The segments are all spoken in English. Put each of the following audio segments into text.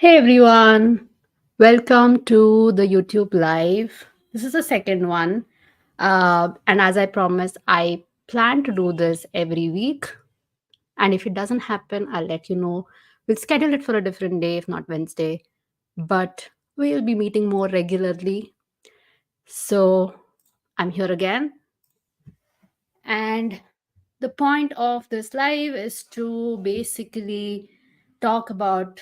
Hey everyone, welcome to the YouTube live. This is the second one. And as I promised, I plan to do this every week. And if it doesn't happen, I'll let you know. We'll schedule it for a different day, if not Wednesday. But we'll be meeting more regularly. So I'm here again. And the point of this live is to basically talk about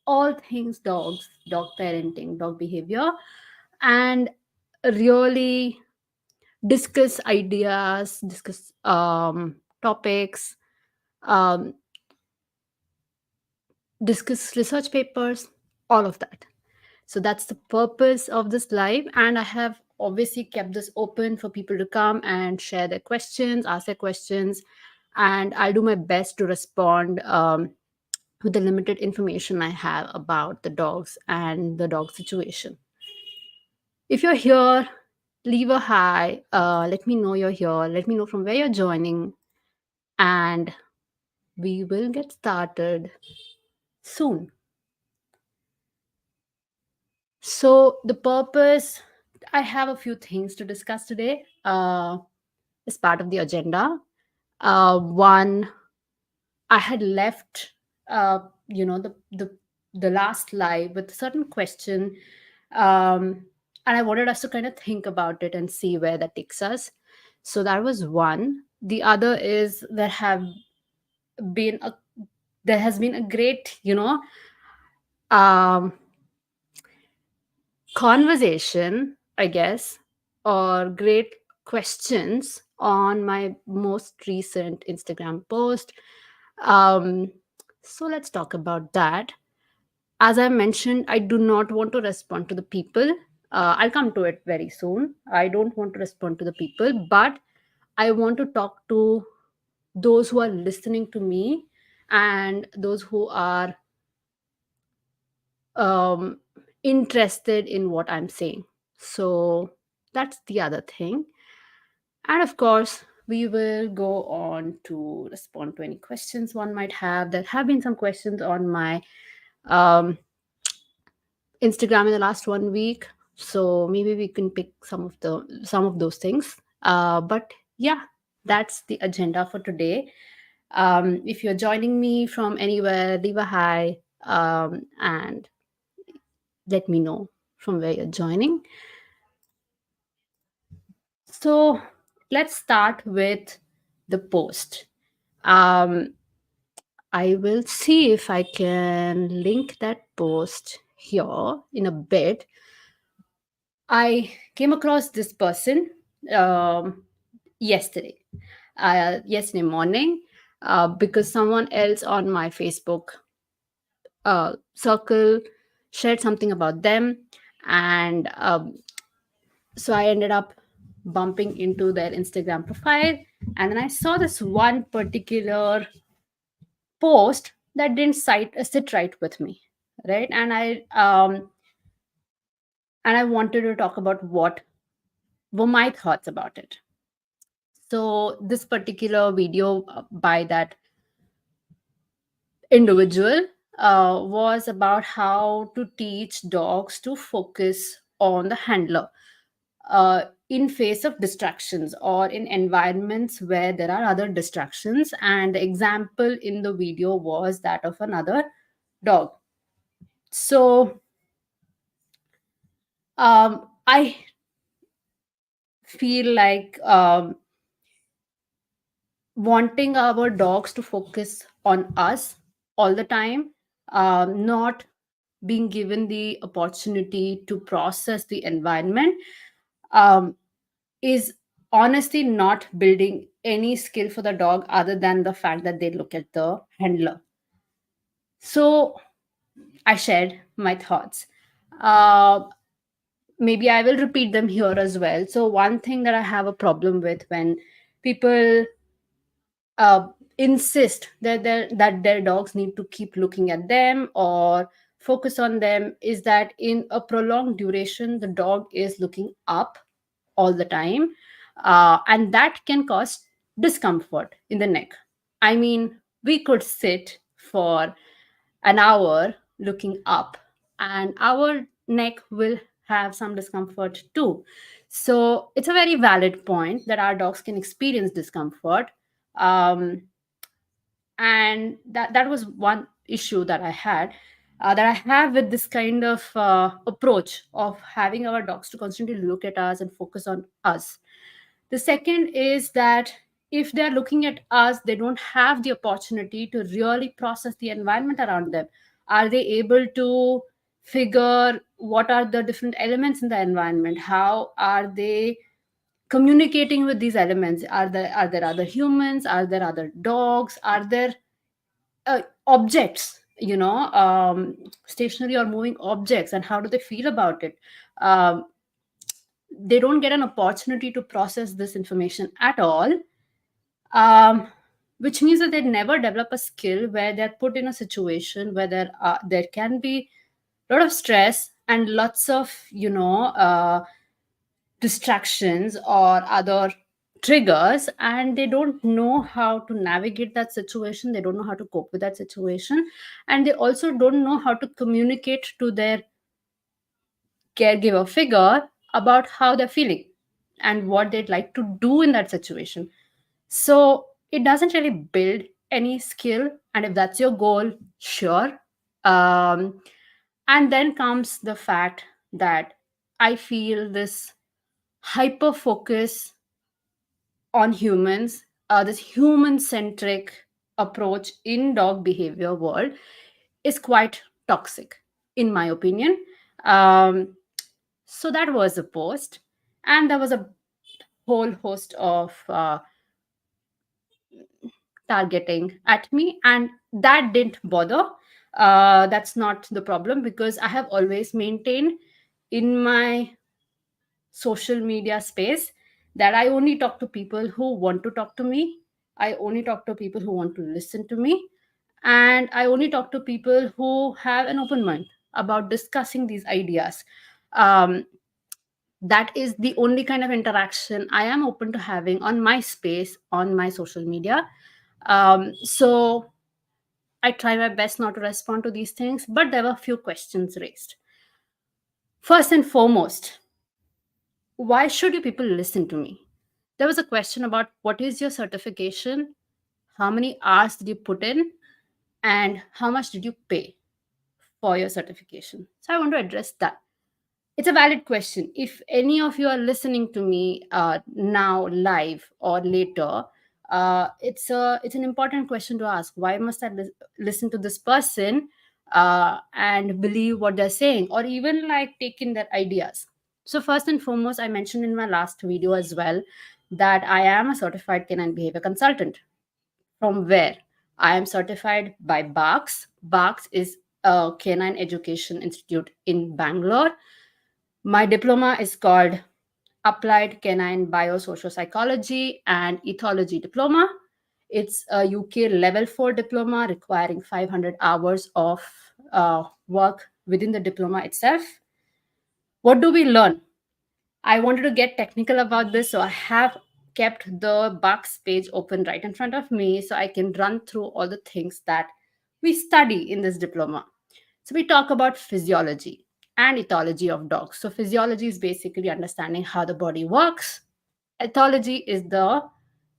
all things dogs, dog parenting, dog behavior, and really discuss ideas, discuss topics, um, discuss research papers, all of that. So that's the purpose of this live. And I have obviously kept this open for people to come and share their questions, ask their questions, and I'll do my best to respond with the limited information I have about the dogs and the dog situation. If you're here, leave a hi. Let me know you're here. Let me know from where you're joining, and we will get started soon. So, the purpose I have a few things to discuss today as part of the agenda. One, I had left, you know, the last live with a certain question, um, and I wanted us to kind of think about it and see where that takes us. So that was one. The other is been a there has been a great, um, conversation, I guess, or great questions on my most recent Instagram post. Um, so let's talk about that. As I mentioned, I do not want to respond to the people. I'll come to it very soon. I don't want to respond to the people, but I want to talk to those who are listening to me and those who are um, interested in what I'm saying. So that's the other thing. And of course, we will go on to respond to any questions one might have. There have been some questions on my um, Instagram in the last 1 week, so maybe we can pick some of those things. But yeah, that's the agenda for today. If you're joining me from anywhere, leave a hi and let me know from where you're joining. So let's start with the post. Um, I will see if I can link that post here in a bit. I came across this person um, yesterday, yesterday morning, because someone else on my Facebook circle shared something about them, and so I ended up bumping into their Instagram profile, and then I saw this one particular post that didn't sit right with me, right? And I wanted to talk about what were my thoughts about it. So this particular video by that individual was about how to teach dogs to focus on the handler in face of distractions or in environments where there are other distractions. And the example in the video was that of another dog. So I feel like wanting our dogs to focus on us all the time, not being given the opportunity to process the environment, um, is honestly not building any skill for the dog other than the fact that they look at the handler. So I shared my thoughts. Uh, Maybe I will repeat them here as well. So, one thing that I have a problem with when people insist that their dogs need to keep looking at them or focus on them is that in a prolonged duration the dog is looking up all the time, and that can cause discomfort in the neck. I mean, we could sit for an hour looking up, and our neck will have some discomfort too. So it's a very valid point that our dogs can experience discomfort. And that was one issue that I had, that I have with this kind of approach of having our dogs to constantly look at us and focus on us. The second is that if they're looking at us, they don't have the opportunity to really process the environment around them. Are they able to figure what are the different elements in the environment? How are they communicating with these elements? Are there other humans? Are there other dogs? Are there objects, stationary or moving objects, and how do they feel about it? um, they don't get an opportunity to process this information at all, um, which means that they never develop a skill where they're put in a situation where there can be a lot of stress and lots of distractions or other triggers, and they don't know how to navigate that situation, they don't know how to cope with that situation, and they also don't know how to communicate to their caregiver figure about how they're feeling and what they'd like to do in that situation. So it doesn't really build any skill, and if that's your goal, sure. um, and then comes the fact that I feel this hyper focus on humans, this human centric approach in dog behavior world is quite toxic, in my opinion. um, so that was a post, and there was a whole host of targeting at me, and that didn't bother. That's not the problem, because I have always maintained in my social media space that I only talk to people who want to talk to me. I only talk to people who want to listen to me. And I only talk to people who have an open mind about discussing these ideas. Um, that is the only kind of interaction I am open to having on my space, on my social media. So I try my best not to respond to these things, but there were a few questions raised. First and foremost, why should you people listen to me? There was a question about what is your certification, how many hours did you put in, and how much did you pay for your certification. So I want to address that. It's a valid question. If any of you are listening to me now, live or later, it's an important question to ask. Why must I listen to this person and believe what they're saying, or even like take in their ideas? So first and foremost, I mentioned in my last video as well that I am a certified canine behavior consultant. From where? I am certified by BARCS. BARCS is a canine education institute in Bangalore. My diploma is called Applied Canine Biosocial Psychology and Ethology Diploma. It's a UK level 4 diploma requiring 500 hours of work within the diploma itself. What do we learn? I wanted to get technical about this, so I have kept the Bucks page open right in front of me so I can run through all the things that we study in this diploma. So we talk about physiology and ethology of dogs. So physiology is basically understanding how the body works. Ethology is the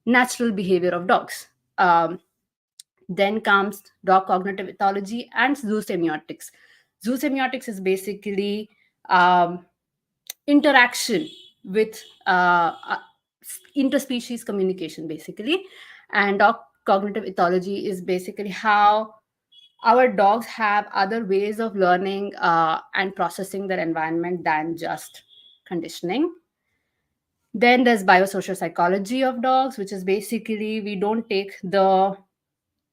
natural behavior of dogs. Then comes dog cognitive ethology and zoosemiotics. Zoosemiotics is basically interaction with interspecies communication, basically. And dog cognitive ethology is basically how our dogs have other ways of learning and processing their environment than just conditioning. Then there's biosocial psychology of dogs, which is basically we don't take the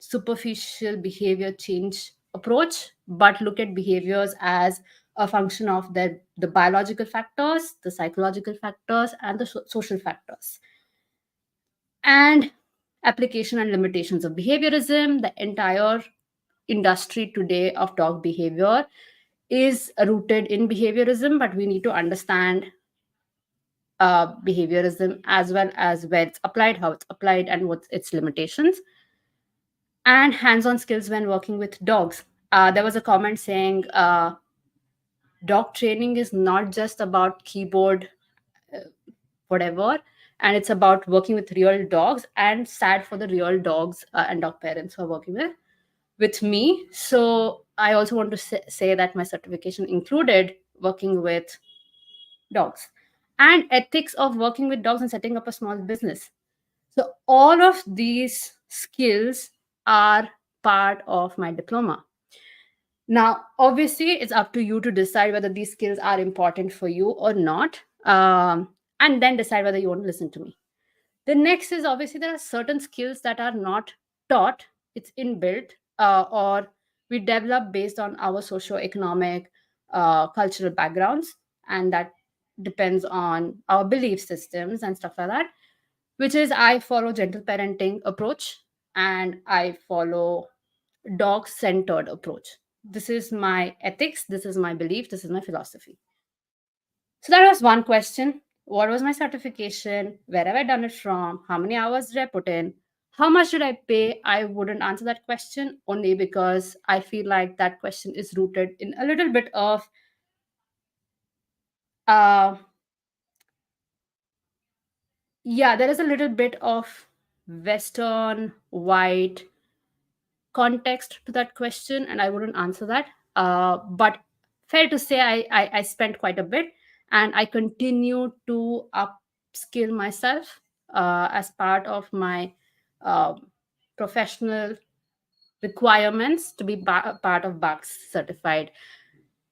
superficial behavior change approach, but look at behaviors as a function of the biological factors, the psychological factors, and the social factors. And application and limitations of behaviorism. The entire industry today of dog behavior is rooted in behaviorism, but we need to understand behaviorism as well as where it's applied, how it's applied, and what's its limitations. And hands on skills when working with dogs. There was a comment saying dog training is not just about keyboard, uh, whatever, and it's about working with real dogs, and sad for the real dogs and dog parents who are working with me. So I also want to say that my certification included working with dogs and ethics of working with dogs and setting up a small business. So all of these skills are part of my diploma. Now, obviously, it's up to you to decide whether these skills are important for you or not, and then decide whether you want to listen to me. The next is, obviously, there are certain skills that are not taught, it's inbuilt, or we develop based on our socio-economic, cultural backgrounds, and that depends on our belief systems and stuff like that. Which is, I follow gentle parenting approach, and I follow dog centered approach. This is my ethics, this is my belief, this is my philosophy. So that was one question. What was my certification? Where have I done it from? How many hours did I put in? How much did I pay? I wouldn't answer that question, only because I feel like that question is rooted in a little bit of uh yeah, there is a little bit of western white context to that question, and I wouldn't answer that. But fair to say, I spent quite a bit, and I continue to upskill myself as part of my uh, professional requirements to be part of BACS certified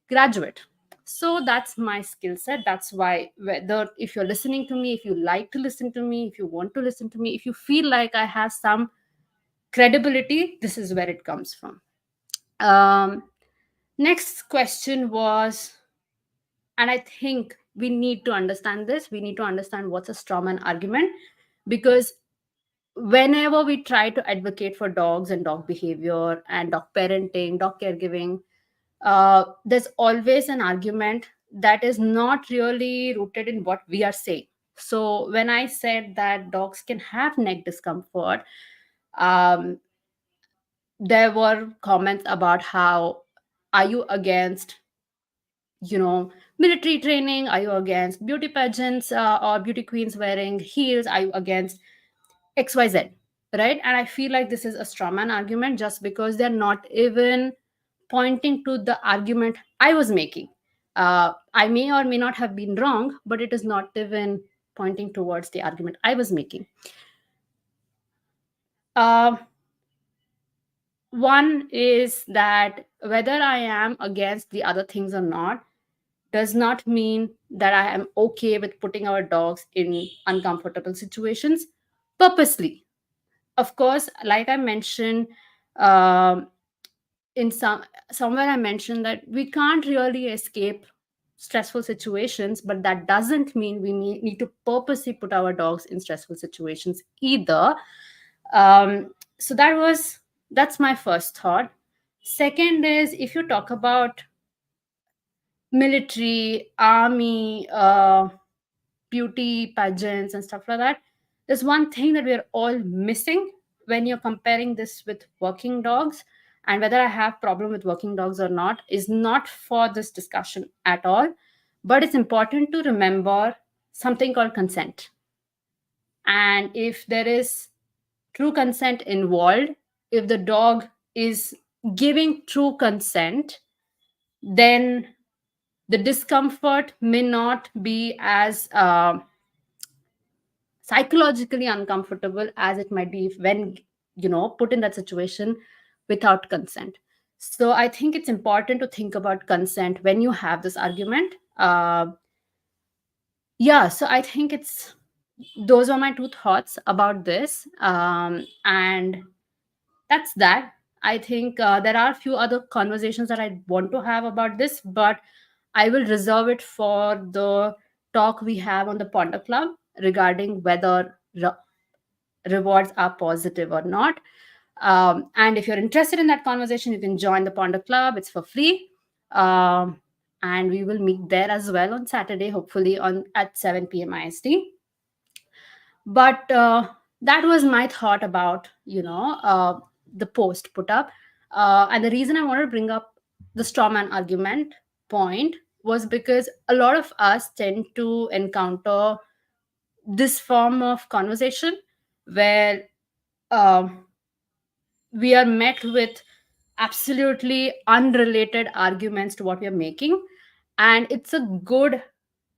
graduate. So that's my skill set. That's why, whether if you're listening to me, if you like to listen to me, if you want to listen to me, if you feel like I have some credibility, this is where it comes from. um, Next question was, and I think we need to understand this, we need to understand what's a strawman argument, because whenever we try to advocate for dogs and dog behavior and dog parenting, dog caregiving, there's always an argument that is not really rooted in what we are saying. So when I said that dogs can have neck discomfort, um, there were comments about how, are you against, military training? Are you against beauty pageants or beauty queens wearing heels? Are you against XYZ? Right? And I feel like this is a strawman argument, just because they're not even pointing to the argument I was making. I may or may not have been wrong, but it is not even pointing towards the argument I was making. uh, One is that whether I am against the other things or not does not mean that I am okay with putting our dogs in uncomfortable situations purposely. Of course, like I mentioned, um, in somewhere I mentioned that we can't really escape stressful situations, but that doesn't mean we need to purposely put our dogs in stressful situations either. So that's my first thought. Second is, if you talk about military, army, beauty pageants and stuff like that, there's one thing that we're all missing when you're comparing this with working dogs. And whether I have problem with working dogs or not is not for this discussion at all, but it's important to remember something called consent. And if there is true consent involved, if the dog is giving true consent, then the discomfort may not be as psychologically uncomfortable as it might be when put in that situation without consent. So I think it's important to think about consent when you have this argument. Yeah, so I think it's those are my two thoughts about this. And that's that. I think there are a few other conversations that I want to have about this, but I will reserve it for the talk we have on the Ponder Club regarding whether rewards are positive or not. And if you're interested in that conversation, you can join the Ponder Club. It's for free. And we will meet there as well on Saturday, hopefully on at 7 p.m. IST. But that was my thought about the post put up. And the reason I wanted to bring up the strawman argument point was because a lot of us tend to encounter this form of conversation where um, we are met with absolutely unrelated arguments to what we are making. And it's a good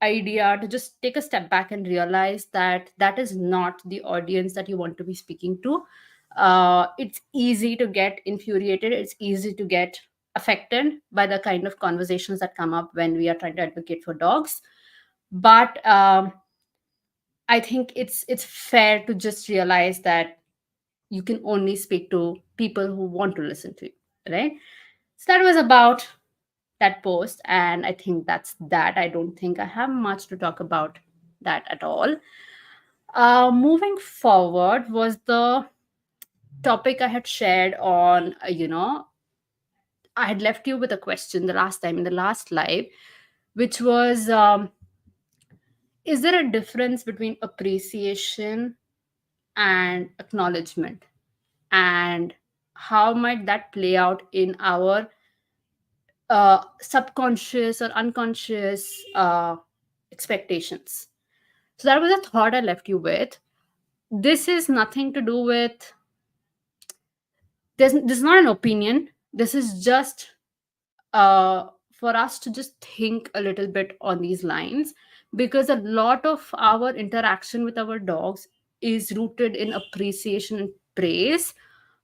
idea to just take a step back and realize that that is not the audience that you want to be speaking to. It's easy to get infuriated, it's easy to get affected by the kind of conversations that come up when we are trying to advocate for dogs. But I think it's fair to just realize that you can only speak to people who want to listen to you, right? So that was about that post, and I think that's that. I don't think I have much to talk about that at all. Moving forward was the topic I had shared on, I had left you with a question the last time in the last live, which was, is there a difference between appreciation and acknowledgement? And how might that play out in our subconscious or unconscious expectations? So that was a thought I left you with. This is nothing to do with, this is not an opinion. This is just for us to just think a little bit on these lines, because a lot of our interaction with our dogs is rooted in appreciation and praise.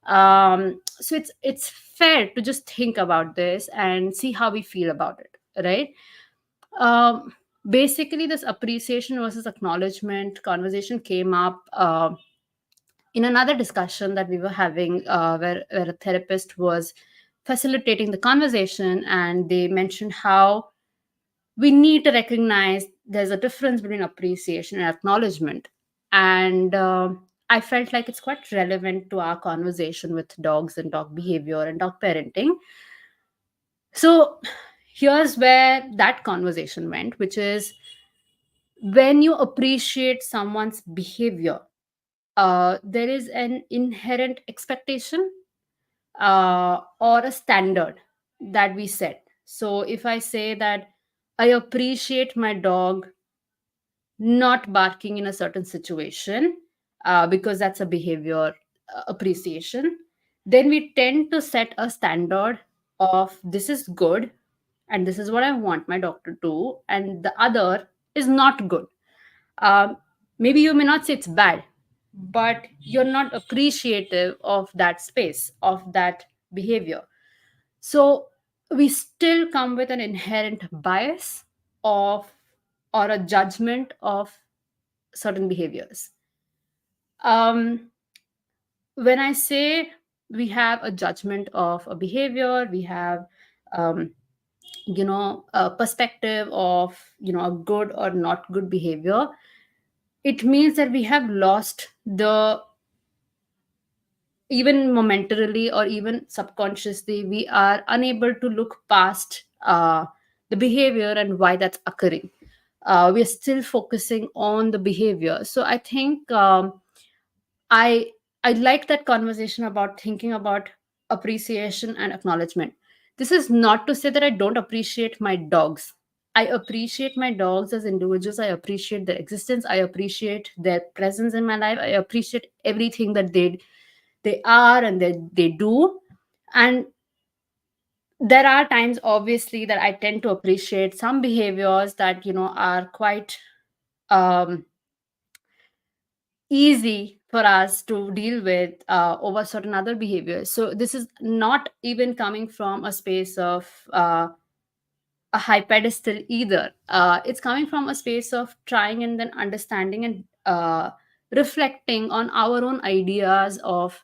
So it's fair to just think about this and see how we feel about it, right? um, Basically, this appreciation versus acknowledgement conversation came up in another discussion that we were having, where a therapist was facilitating the conversation, and they mentioned how we need to recognize there's a difference between appreciation and acknowledgement. And I felt like it's quite relevant to our conversation with dogs and dog behavior and dog parenting. So here's where that conversation went, which is, when you appreciate someone's behavior, there is an inherent expectation or a standard that we set. So if I say that I appreciate my dog not barking in a certain situation, because that's a behavior appreciation, then we tend to set a standard of this is good and this is what I want my dog to do, and the other is not good. um, Maybe you may not say it's bad, but you're not appreciative of that space, of that behavior. So we still come with an inherent bias of, or a judgment of certain behaviors. um, when I say we have a judgment of a behavior, we have um, a perspective of a good or not good behavior, it means that we have lost the, even momentarily or even subconsciously, we are unable to look past the behavior and why that's occurring. We are still focusing on the behavior. So I think i I like that conversation about thinking about appreciation and acknowledgement. This is not to say that I don't appreciate my dogs. I appreciate my dogs as individuals. I appreciate their existence. I appreciate their presence in my life. I appreciate everything that they are and they do. And there are times, obviously, that I tend to appreciate some behaviors that are quite um, easy for us to deal with over certain other behaviors. So this is not even coming from a space of a high pedestal either. It's coming from a space of trying and then understanding and reflecting on our own ideas of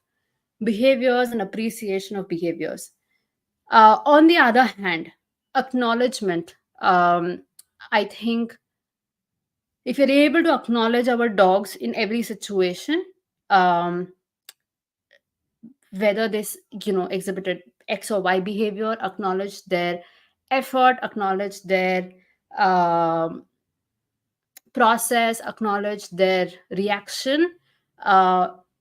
behaviors and appreciation of behaviors. On the other hand, acknowledgement. I think if you're able to acknowledge our dogs in every situation, um, whether this exhibited X or Y behavior, acknowledge their effort, acknowledge their um, process, acknowledge their reaction.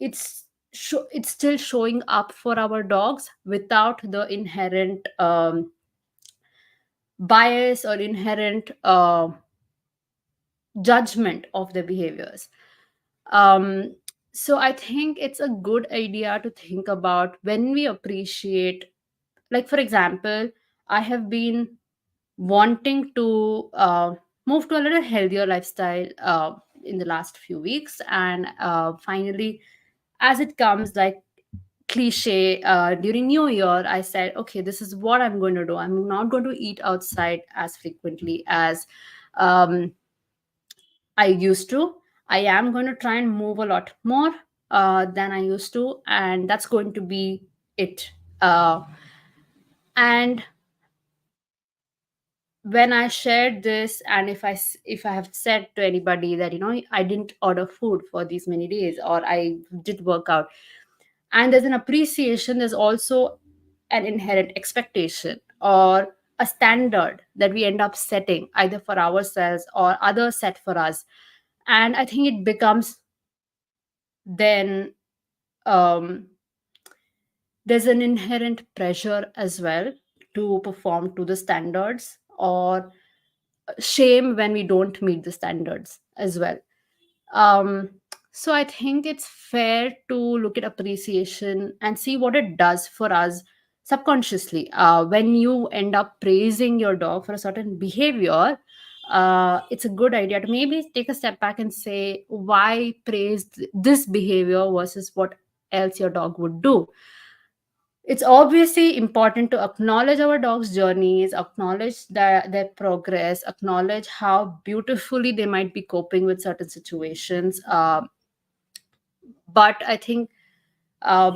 It's it's still showing up for our dogs without the inherent bias or inherent judgment of their behaviors. um, so I think it's a good idea to think about when we appreciate, like for example, I have been wanting to move to a little healthier lifestyle in the last few weeks, and finally, as it comes like cliche, during new year I said, okay, this is what I'm going to do. I'm not going to eat outside as frequently as um, I used to. I am going to try and move a lot more than I used to, and that's going to be it. And when I shared this, and if I have said to anybody that, I didn't order food for these many days, or I did work out, and there's an appreciation, there's also an inherent expectation or a standard that we end up setting either for ourselves or others set for us. And I think it becomes then, um, there's an inherent pressure as well to perform to the standards, or shame when we don't meet the standards as well. um so I think it's fair to look at appreciation and see what it does for us subconsciously. When you end up praising your dog for a certain behavior, it's a good idea to maybe take a step back and say why praise this behavior versus what else your dog would do. It's obviously important to acknowledge our dogs' journeys, acknowledge their progress, acknowledge how beautifully they might be coping with certain situations. But I think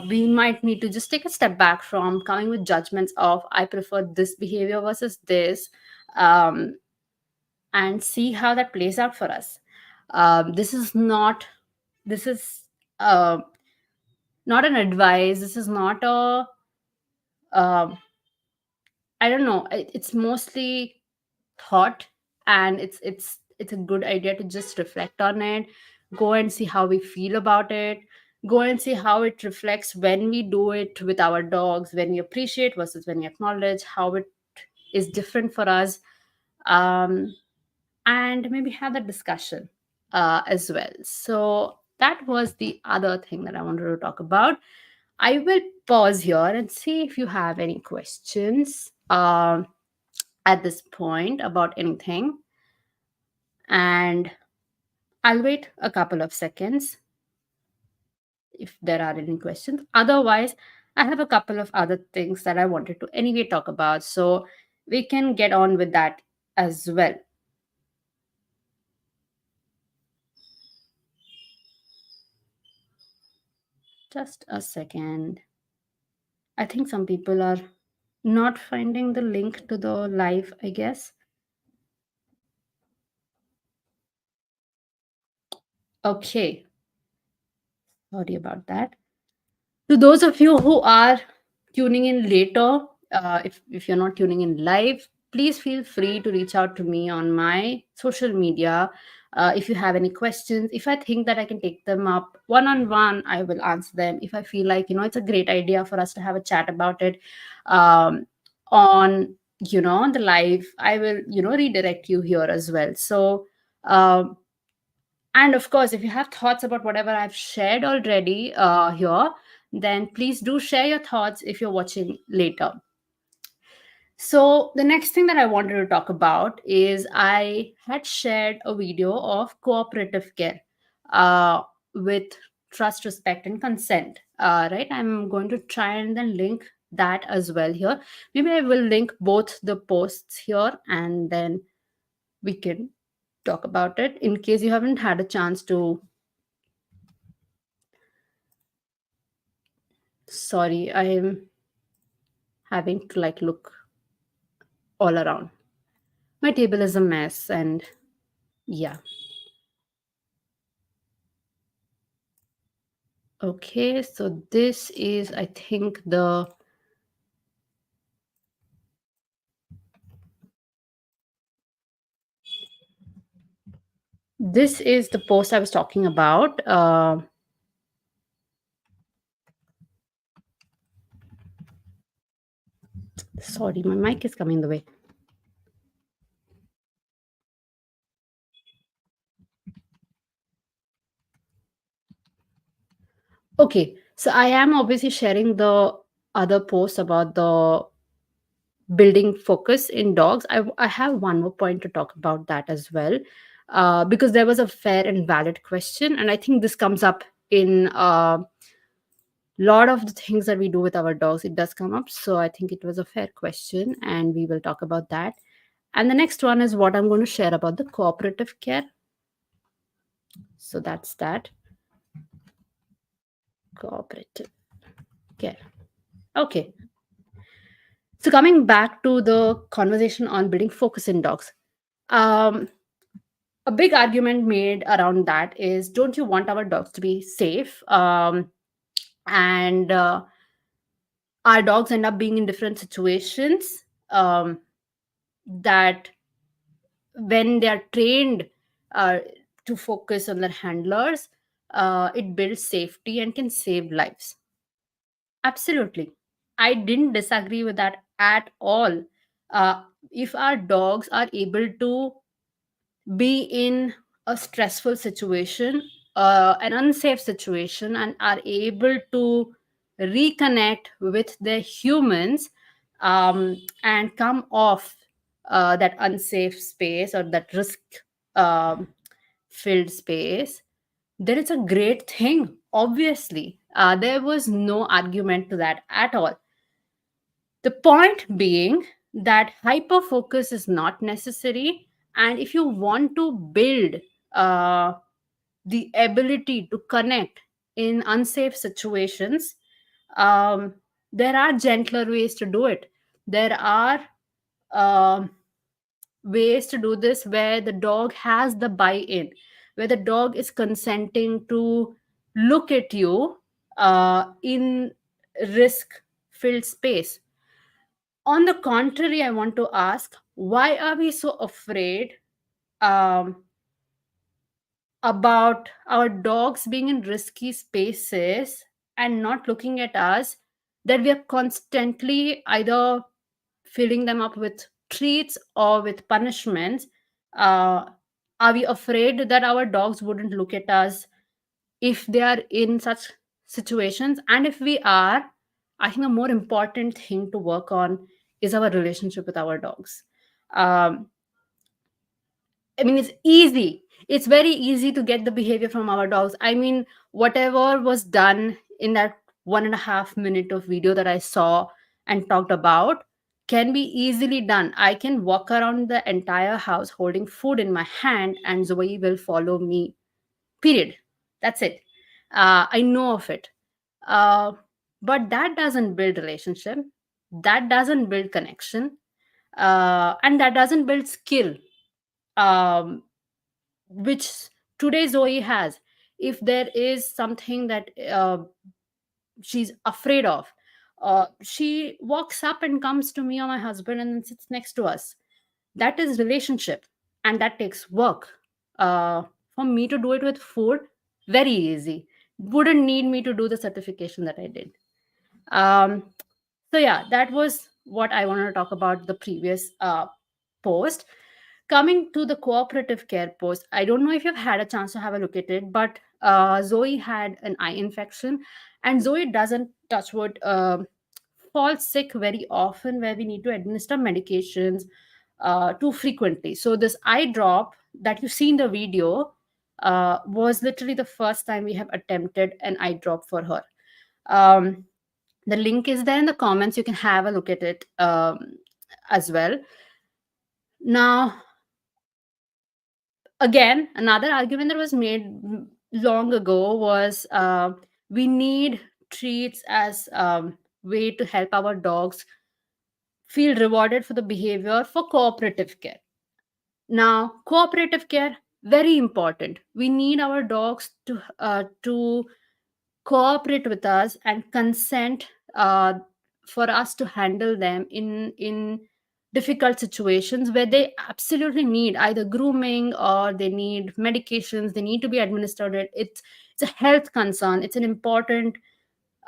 we might need to just take a step back from coming with judgments of, I prefer this behavior versus this, um, and see how that plays out for us. This is not, this is uh, not an advice. This is not a, um I don't know. It's mostly thought, and it's a good idea to just reflect on it, go and see how we feel about it, go and see how it reflects when we do it with our dogs, when we appreciate versus when we acknowledge, how it is different for us, um, and maybe have that discussion as well. So that was the other thing that I wanted to talk about. I will pause here and see if you have any questions at this point about anything, and I'll wait a couple of seconds if there are any questions. Otherwise, I have a couple of other things that I wanted to anyway talk about, so we can get on with that as well. Just a second. I think some people are not finding the link to the live, I guess. Okay, sorry about that. To those of you who are tuning in later, if you're not tuning in live, please feel free to reach out to me on my social media. If you have any questions, if I think that I can take them up one on one, I will answer them. If I feel like, it's a great idea for us to have a chat about it on, the live, I will, redirect you here as well. So, um, and of course, if you have thoughts about whatever I've shared already here, then please do share your thoughts if you're watching later. So, the next thing that I wanted to talk about is I had shared a video of cooperative care with trust, respect, and consent. Right? I'm going to try and then link that as well here. Maybe I will link both the posts here, and then we can talk about it in case you haven't had a chance to. Sorry, I am having to like look all around. My table is a mess, and yeah. Okay, so this is, I think, this is the post I was talking about. Sorry, my mic is coming the way. Okay, so I am obviously sharing the other post about the building focus in dogs. I have one more point to talk about that as well, because there was a fair and valid question, and I think this comes up in a lot of the things that we do with our dogs. It does come up, so I think it was a fair question, and we will talk about that. And the next one is what I'm going to share about the cooperative care. So that's that, cooperative care. Okay, so coming back to the conversation on building focus in dogs. Um, a big argument made around that is, don't you want our dogs to be safe? And Our dogs end up being in different situations, that when they are trained uh, to focus on their handlers, it builds safety and can save lives. Absolutely. I didn't disagree with that at all. Uh, if our dogs are able to be in a stressful situation, an unsafe situation, and are able to reconnect with their humans, and come off that unsafe space or that risk um, filled space, then it's a great thing. Obviously, there was no argument to that at all. The point being that hyper focus is not necessary, and if you want to build uh, the ability to connect in unsafe situations, um, there are gentler ways to do it. There are um ways to do this where the dog has the buy in, where the dog is consenting to look at you in risk filled space. On the contrary, I want to ask, why are we so afraid um, about our dogs being in risky spaces and not looking at us, that we are constantly either filling them up with treats or with punishments? Uh, are we afraid that our dogs wouldn't look at us if they are in such situations? And if we are, I think a more important thing to work on is our relationship with our dogs. um, I mean, it's easy. It's very easy to get the behavior from our dogs. I mean, whatever was done in that 1.5 minute of video that I saw and talked about can be easily done. I can walk around the entire house holding food in my hand, and Zoe will follow me. Period. That's it. I know of it. Uh, but that doesn't build relationship. That doesn't build connection. And that doesn't build skill. Um, which today Zoe has. If there is something that she's afraid of, she walks up and comes to me or my husband and then sits next to us. That is relationship, and that takes work. Uh, for me to do it with food, very easy. Wouldn't need me to do the certification that I did. Um, so yeah, that was what I wanted to talk about the previous post. Coming to the cooperative care post, I don't know if you've had a chance to have a look at it, but Zoe had an eye infection, and Zoe doesn't, touch wood, fall sick very often, where we need to administer medications too frequently. So this eye drop that you see in the video was literally the first time we have attempted an eye drop for her. Um, the link is there in the comments. You can have a look at it as well. Now, again, another argument that was made long ago was, we need treats as way to help our dogs feel rewarded for the behavior for cooperative care. Now, cooperative care, very important. We need our dogs to cooperate with us and consent for us to handle them in difficult situations where they absolutely need either grooming or they need medications. They need to be administered. It's a health concern. It's an important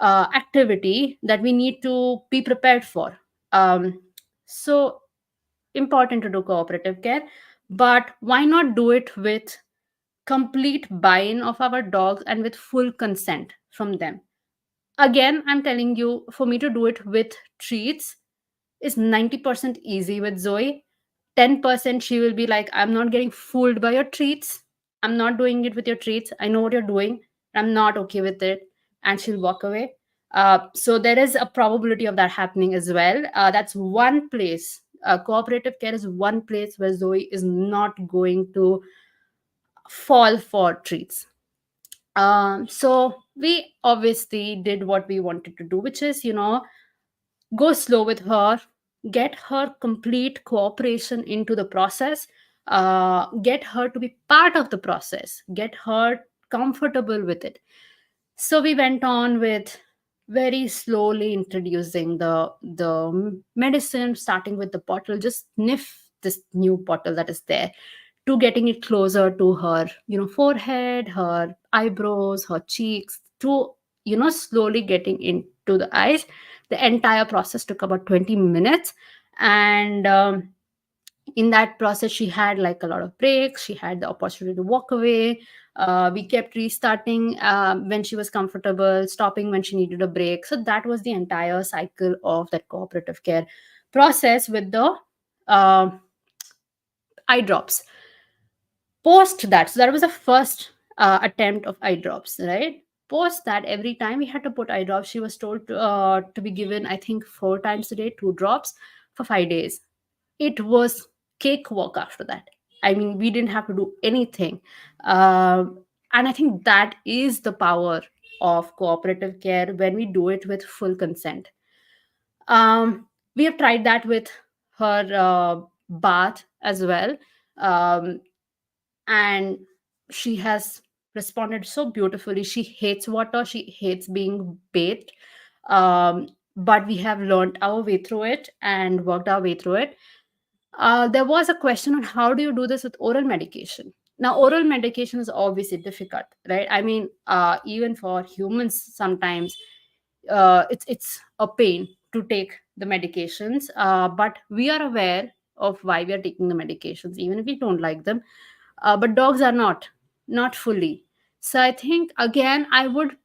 activity that we need to be prepared for. So important to do cooperative care, but why not do it with complete buy-in of our dogs and with full consent from them? Again, I'm telling you, for me to do it with treats is 90% easy with Zoe. 10% she will be like, I'm not getting fooled by your treats. I'm not doing it with your treats. I know what you're doing. I'm not okay with it. And she'll walk away. So there is a probability of that happening as well. That's one place. Cooperative care is one place where Zoe is not going to fall for treats. So we obviously did what we wanted to do, which is, go slow with her, get her complete cooperation into the process, get her to be part of the process, get her comfortable with it. So we went on with very slowly introducing the medicine, starting with the bottle. Just sniff this new bottle that is there, to getting it closer to her, forehead, her eyebrows, her cheeks, to slowly getting into the eyes. The entire process took about 20 minutes. And in that process, she had like a lot of breaks, she had the opportunity to walk away. We kept restarting when she was comfortable, stopping when she needed a break. So that was the entire cycle of that cooperative care process with the uh, eye drops. Post that, so that was the first attempt of eye drops, right? Post that, every time we had to put eye drops, she was told to be given, I think, 4 times a day, 2 drops for 5 days. It was cakewalk after that. I mean, we didn't have to do anything. And I think that is the power of cooperative care when we do it with full consent. We have tried that with her bath as well. um, and she has responded so beautifully. She hates water, she hates being bathed. But we have learned our way through it and worked our way through it. There was a question on how do you do this with oral medication. Now, oral medication is obviously difficult, right? I mean, even for humans, sometimes it's a pain to take the medications. But we are aware of why we are taking the medications, even if we don't like them. But dogs are not fully. So I think, again, I would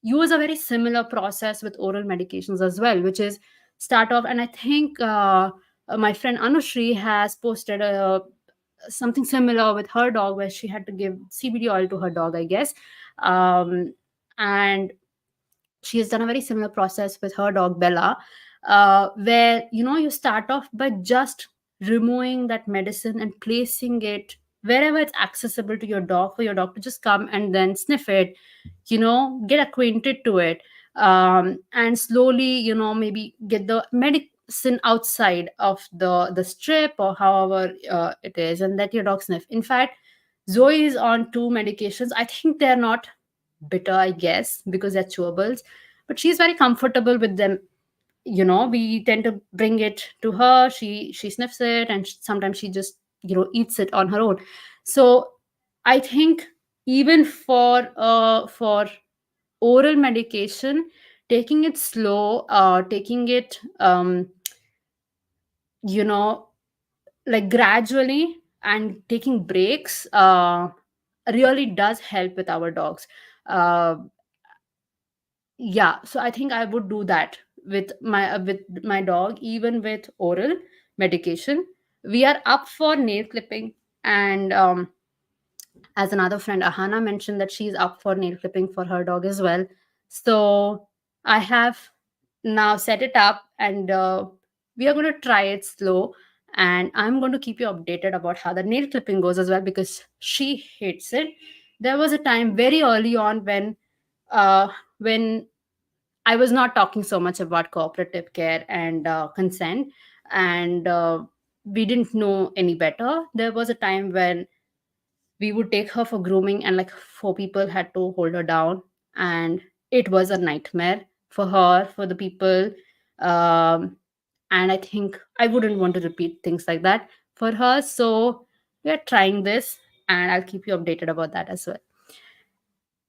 use a very similar process with oral medications as well, which is start off. And I think my friend Anushri has posted something similar with her dog, where she had to give CBD oil to her dog, I guess. And she has done a very similar process with her dog Bella, where you start off by just removing that medicine and placing it wherever it's accessible to your dog, for your dog to just come and then sniff it, get acquainted to it. And slowly, maybe get the medicine outside of the strip, or however it is, and let your dog sniff. In fact, Zoe is on 2 medications. I think they're not bitter, I guess, because they're chewables, but she's very comfortable with them. We tend to bring it to her. She sniffs it, and sometimes she just eats it on her own. So I think, even for oral medication, taking it slow, taking it you know like gradually, and taking breaks really does help with our dogs. uh, yeah, so I think I would do that with my dog, even with oral medication. We are up for nail clipping. And as another friend Ahana mentioned, that she's up for nail clipping for her dog as well. So I have now set it up, and we are going to try it slow. And I'm going to keep you updated about how the nail clipping goes as well, because she hates it. There was a time very early on when I was not talking so much about cooperative care and consent, and we didn't know any better. There was a time when we would take her for grooming, and like 4 people had to hold her down, and it was a nightmare for her, for the people. Um, and I think I wouldn't want to repeat things like that for her. So we are trying this, and I'll keep you updated about that as well.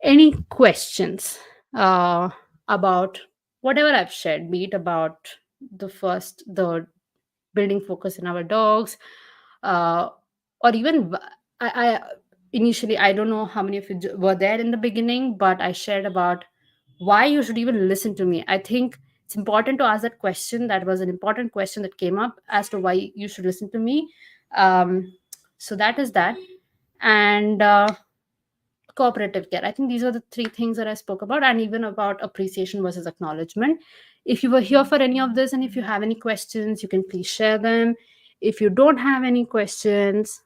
Any questions about whatever I've shared, be it about the building focus in our dogs, uh, or even I initially, I don't know how many of you were there in the beginning, but I shared about why you should even listen to me. I think it's important to ask that question. That was an important question that came up as to why you should listen to me. So that is that. And cooperative care, I think these are the three things that I spoke about, and even about appreciation versus acknowledgement. If you were here for any of this, and if you have any questions, you can please share them. If you don't have any questions,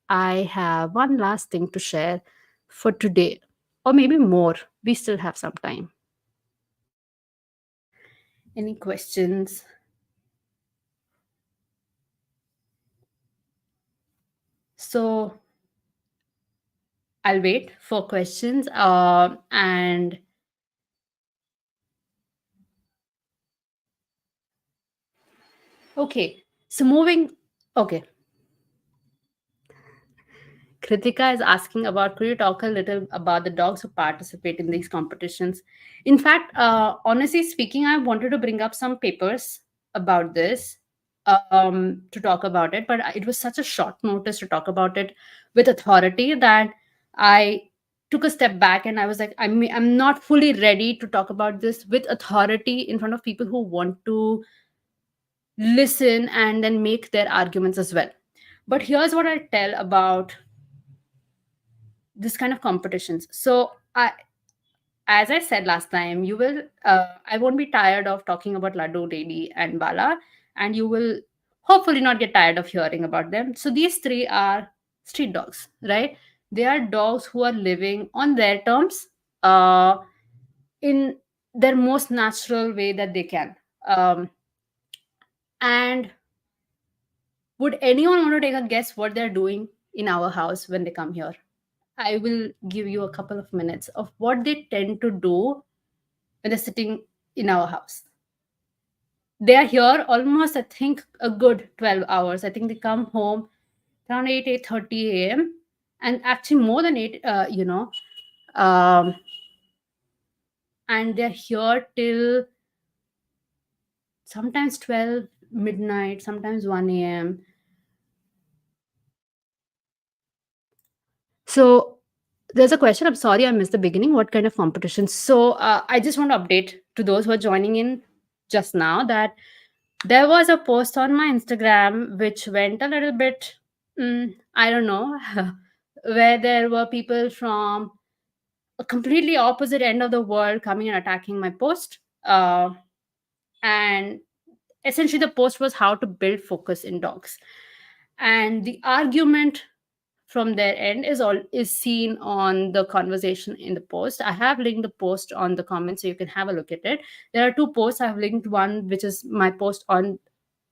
I have one last thing to share for today, or maybe more. We still have some time. Any questions? So I'll wait for questions. And okay, so moving. Okay, Kritika is asking about, could you talk a little about the dogs who participate in these competitions? In fact, honestly speaking, I wanted to bring up some papers about this, to talk about it, but it was such a short notice to talk about it with authority that I took a step back, and I was like, I'm not fully ready to talk about this with authority in front of people who want to listen and then make their arguments as well. But here's what I tell about this kind of competitions. So as I said last time, you will I won't be tired of talking about Laddu, Lady, and Bala, and you will hopefully not get tired of hearing about them. So these three are street dogs, right? They are dogs who are living on their terms, uh, in their most natural way that they can. And would anyone want to take a guess what they're doing in our house when they come here? I will give you a couple of minutes of what they tend to do when they're sitting in our house. They are here almost, I think, a good 12 hours. I think they come home around 8, 8:30 a.m. And actually more than 8, um, and they're here till sometimes 12 midnight, sometimes 1 a.m. So there's a question. I'm sorry I missed the beginning. What kind of competition? So I just want to update to those who are joining in just now that there was a post on my Instagram which went a little bit, I don't know, where there were people from a completely opposite end of the world coming and attacking my post. And essentially, the post was how to build focus in dogs. And the argument from their end is seen on the conversation in the post. I have linked the post on the comments so you can have a look at it. There are two posts. I have linked one which is my post on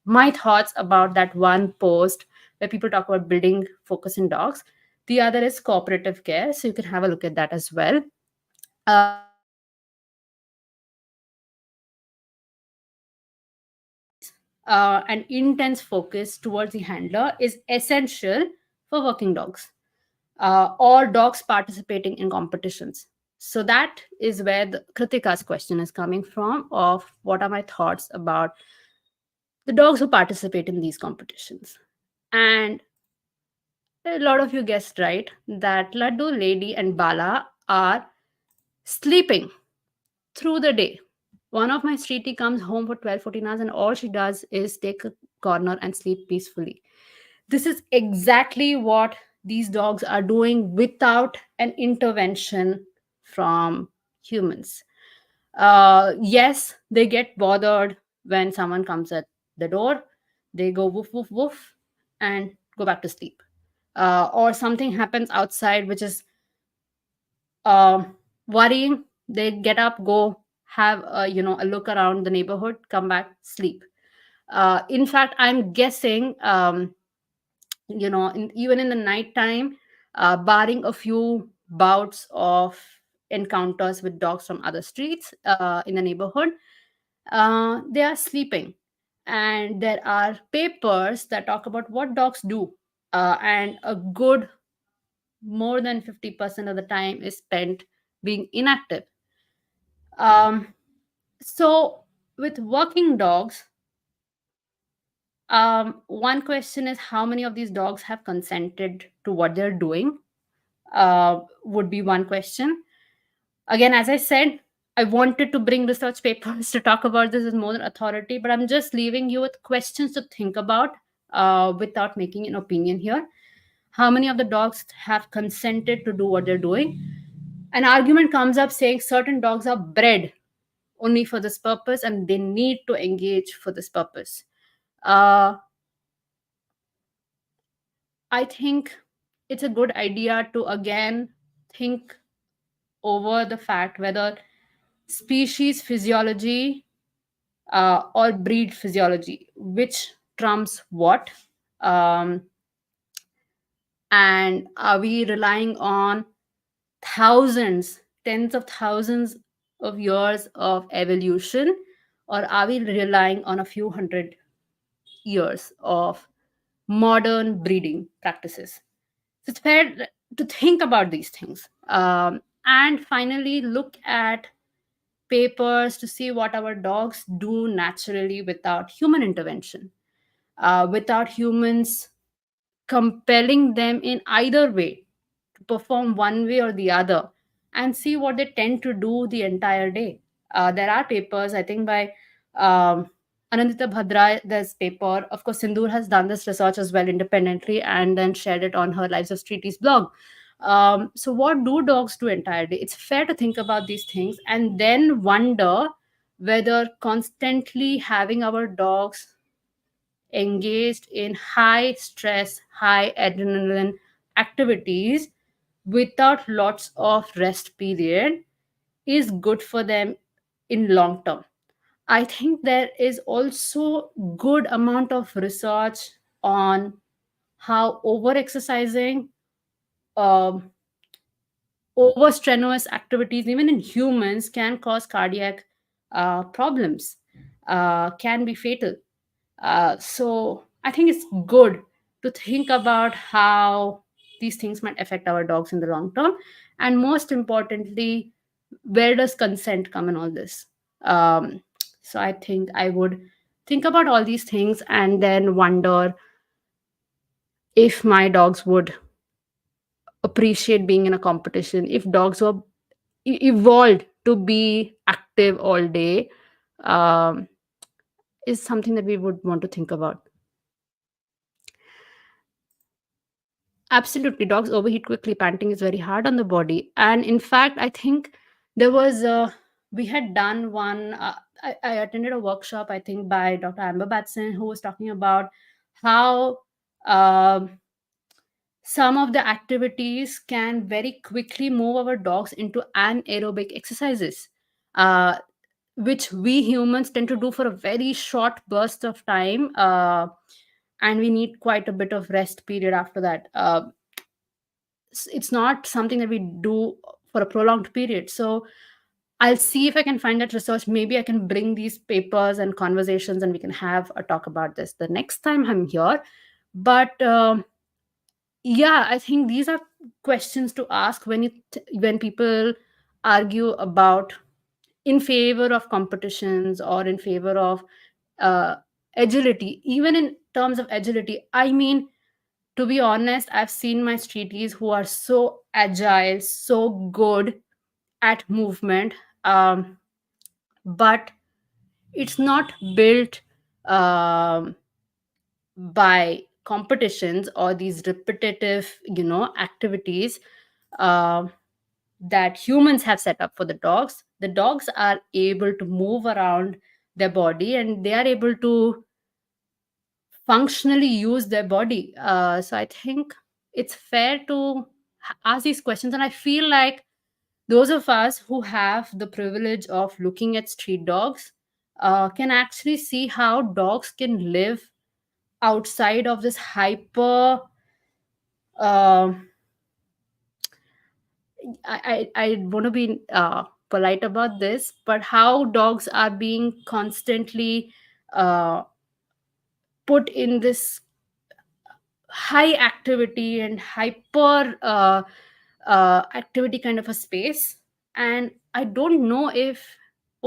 my thoughts about that one post where people talk about building focus in dogs. The other is cooperative care, so you can have a look at that as well. An intense focus towards the handler is essential for working dogs, or dogs participating in competitions. So that is where the Kritika's question is coming from, of what are my thoughts about the dogs who participate in these competitions. And a lot of you guessed right that Laddu, Lady, and Bala are sleeping through the day. One of my streetie comes home for 12, 14 hours, and all she does is take a corner and sleep peacefully. This is exactly what these dogs are doing without an intervention from humans. Yes, they get bothered when someone comes at the door. They go woof, woof, woof, and go back to sleep. Or something happens outside which is worrying. They get up, go have a look around the neighborhood, come back, sleep. In fact, I'm guessing, even in the night time, barring a few bouts of encounters with dogs from other streets in the neighborhood, they are sleeping. And there are papers that talk about what dogs do, and a good more than 50% of the time is spent being inactive. um, so with working dogs, One question is, how many of these dogs have consented to what they're doing? Would be one question. Again, as I said, I wanted to bring research papers to talk about this as more than authority, but I'm just leaving you with questions to think about without making an opinion here. How many of the dogs have consented to do what they're doing? An argument comes up saying certain dogs are bred only for this purpose and they need to engage for this purpose. Uh, I think it's a good idea to again think over the fact whether species physiology or breed physiology, which trumps what, um, and are we relying on thousands, tens of thousands of years of evolution, or are we relying on a few hundred years of modern breeding practices? So it's fair to think about these things. And finally, look at papers to see what our dogs do naturally without human intervention, without humans compelling them in either way to perform one way or the other, and see what they tend to do the entire day. There are papers, I think, by Anandita Bhadra. There's paper. Of course, Sindoor has done this research as well independently and then shared it on her Lives of Streeties blog. So, what do dogs do entire day? It's fair to think about these things and then wonder whether constantly having our dogs engaged in high stress, high adrenaline activities without lots of rest period is good for them in long term. I think there is also good amount of research on how over exercising, um, over strenuous activities, even in humans, can cause cardiac problems, can be fatal. So I think it's good to think about how these things might affect our dogs in the long term. And most importantly, where does consent come in all this? So I think I would think about all these things and then wonder if my dogs would appreciate being in a competition, if dogs were evolved to be active all day, um, is something that we would want to think about. Absolutely, dogs overheat quickly. Panting is very hard on the body, and in fact, I think there was we had done one. I attended a workshop, I think, by Dr. Amber Batson, who was talking about how um some of the activities can very quickly move our dogs into anaerobic exercises, uh, which we humans tend to do for a very short burst of time, and we need quite a bit of rest period after that. It's not something that we do for a prolonged period. So I'll see if I can find that research. Maybe I can bring these papers and conversations and we can have a talk about this the next time I'm here. But yeah, I think these are questions to ask when when people argue about in favor of competitions or in favor of uh, agility. Even in terms of agility, I mean, to be honest, I've seen my streeties who are so agile, so good at movement, but it's not built um, by competitions or these repetitive, activities uh, that humans have set up for the dogs. The dogs are able to move around their body and they are able to functionally use their body. So I think it's fair to ask these questions. And I feel like those of us who have the privilege of looking at street dogs can actually see how dogs can live outside of this hyper. Uh, I want to be polite about this, but how dogs are being constantly uh, put in this high activity and hyper activity kind of a space. And I don't know if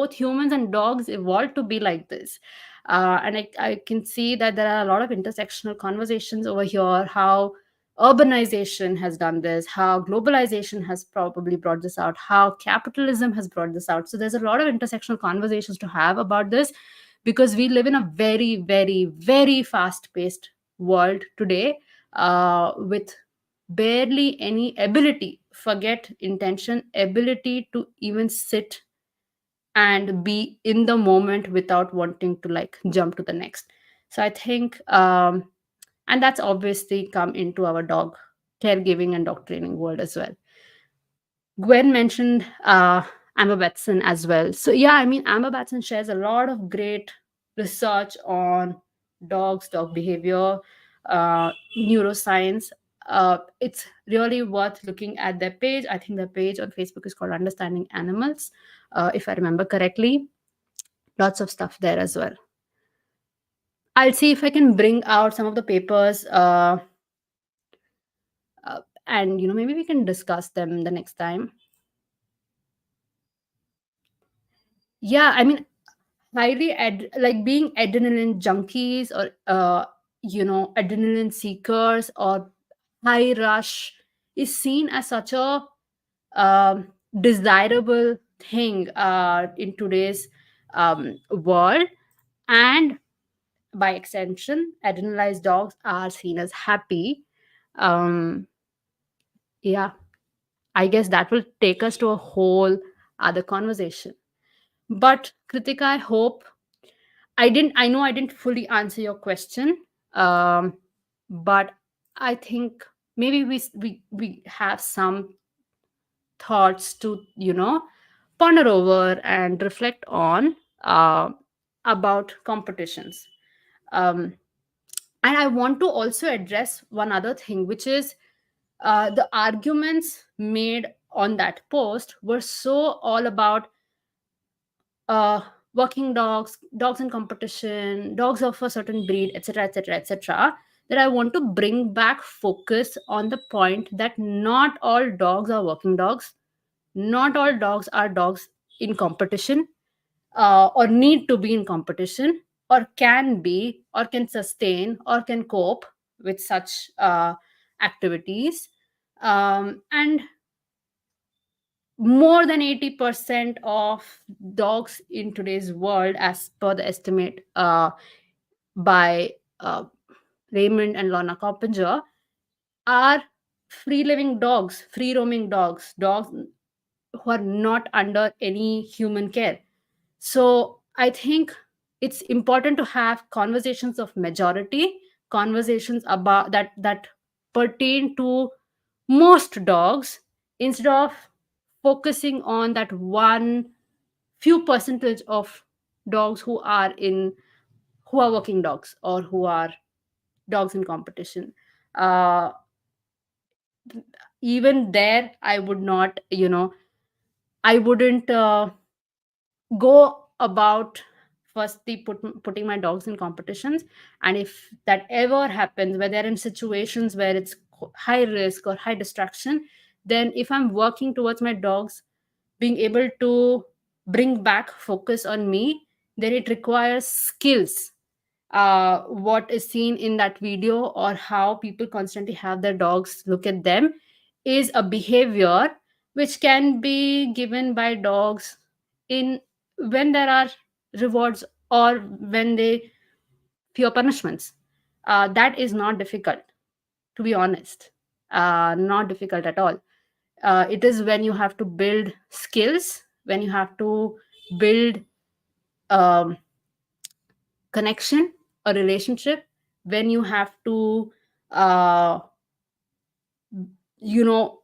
both humans and dogs evolved to be like this. And I can see that there are a lot of intersectional conversations over here, how urbanization has done this, how globalization has probably brought this out, how capitalism has brought this out. So there's a lot of intersectional conversations to have about this, because we live in a very, very, very fast paced world today, with barely any ability, forget intention, ability to even sit and be in the moment without wanting to like jump to the next. So I think, and that's obviously come into our dog caregiving and dog training world as well. Gwen mentioned Amber Batson as well. So yeah, I mean, Amber Batson shares a lot of great research on dogs, dog behavior, neuroscience. It's really worth looking at their page. I think their page on Facebook is called Understanding Animals, if I remember correctly. Lots of stuff there as well. I'll see if I can bring out some of the papers, and maybe we can discuss them the next time. Yeah, I mean, like being adrenaline junkies, or adrenaline seekers, or high rush is seen as such a um, desirable thing in today's world, and by extension adrenalized dogs are seen as happy. um, yeah, I guess that will take us to a whole other conversation. But Kritika, I hope I know I didn't fully answer your question, um, but I think maybe we have some thoughts to ponder over and reflect on, uh, about competitions. Um, and I want to also address one other thing, which is the arguments made on that post were so all about uh, working dogs, dogs in competition, dogs of a certain breed, etc., etc., etc., that I want to bring back focus on the point that not all dogs are working dogs, not all dogs are dogs in competition, or need to be in competition, or can be, or can sustain, or can cope with such activities. And more than 80% of dogs in today's world, as per the estimate by uh, Raymond and Lorna Coppinger, are free living dogs, free roaming dogs, dogs who are not under any human care. So I think it's important to have conversations of majority, conversations about that pertain to most dogs, instead of focusing on that one few percentage of dogs who are working dogs, or who are dogs in competition. uh, Even there, I would not, I wouldn't go about firstly putting my dogs in competitions. And if that ever happens, where they're in situations where it's high risk or high distraction, then if I'm working towards my dogs being able to bring back focus on me, then it requires skills. What is seen in that video, or how people constantly have their dogs look at them, is a behavior which can be given by dogs in when there are rewards, or when they fear punishments. That is not difficult, to be honest. Not difficult at all. It is when you have to build skills, when you have to build um, connection, a relationship, when you have to uh, you know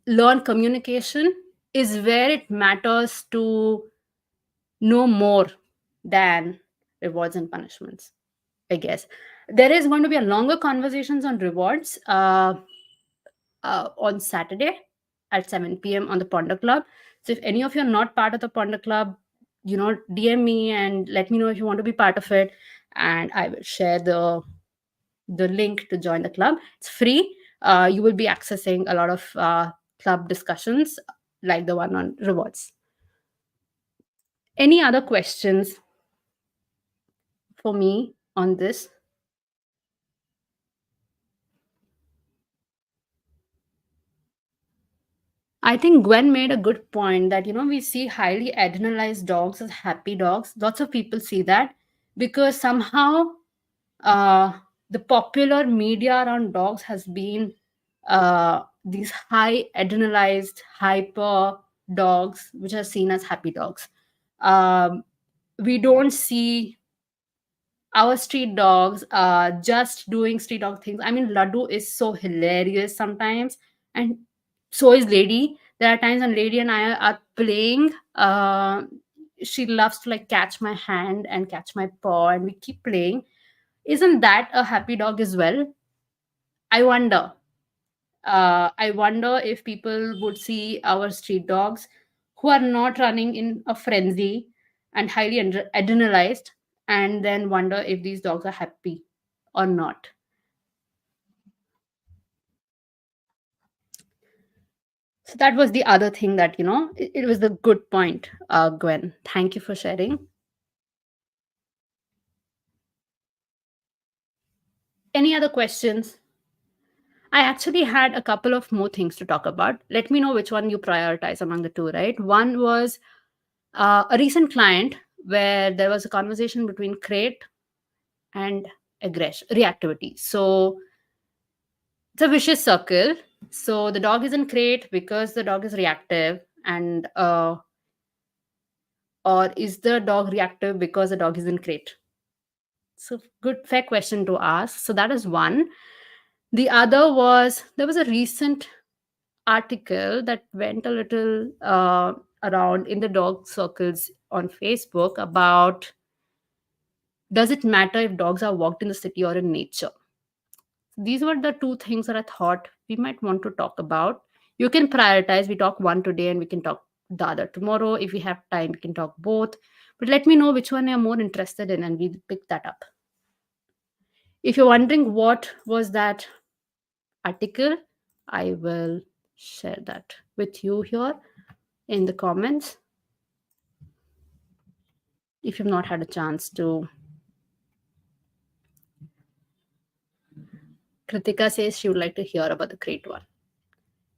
learn communication, is where it matters to know more than rewards and punishments, I guess. There is going to be a longer conversations on rewards on Saturday at 7 p.m. on the Ponder Club. So if any of you are not part of the Ponder Club, DM me and let me know if you want to be part of it, and I will share the link to join the club. It's free. You will be accessing a lot of club discussions like the one on rewards. Any other questions for me on this? I think Gwen made a good point that, we see highly adrenalized dogs as happy dogs. Lots of people see that because somehow uh, the popular media around dogs has been these high adrenalized, hyper dogs, which are seen as happy dogs. Um, we don't see our street dogs just doing street dog things. I mean, Laddu is so hilarious sometimes, and so is Lady. There are times when Lady and I are playing. She loves to like catch my hand and catch my paw, and we keep playing. Isn't that a happy dog as well? I wonder. I wonder if people would see our street dogs who are not running in a frenzy and highly adrenalized, and then wonder if these dogs are happy or not. So that was the other thing that, it was the good point, Gwen. Thank you for sharing. Any other questions? I actually had a couple of more things to talk about. Let me know which one you prioritize among the two, right? One was a recent client where there was a conversation between crate and aggression reactivity. So it's a vicious circle. So the dog is in crate because the dog is reactive, and or is the dog reactive because the dog is in crate? So good, fair question to ask. So that is one. The other was, there was a recent article that went a little around in the dog circles on Facebook about, does it matter if dogs are walked in the city or in nature? These were the two things that I thought we might want to talk about. You can prioritize. We talk one today and we can talk the other tomorrow. If we have time, we can talk both. But let me know which one you're more interested in and we pick that up. If you're wondering what was that article, I will share that with you here in the comments if you've not had a chance to. Kritika says she would like to hear about the crate one.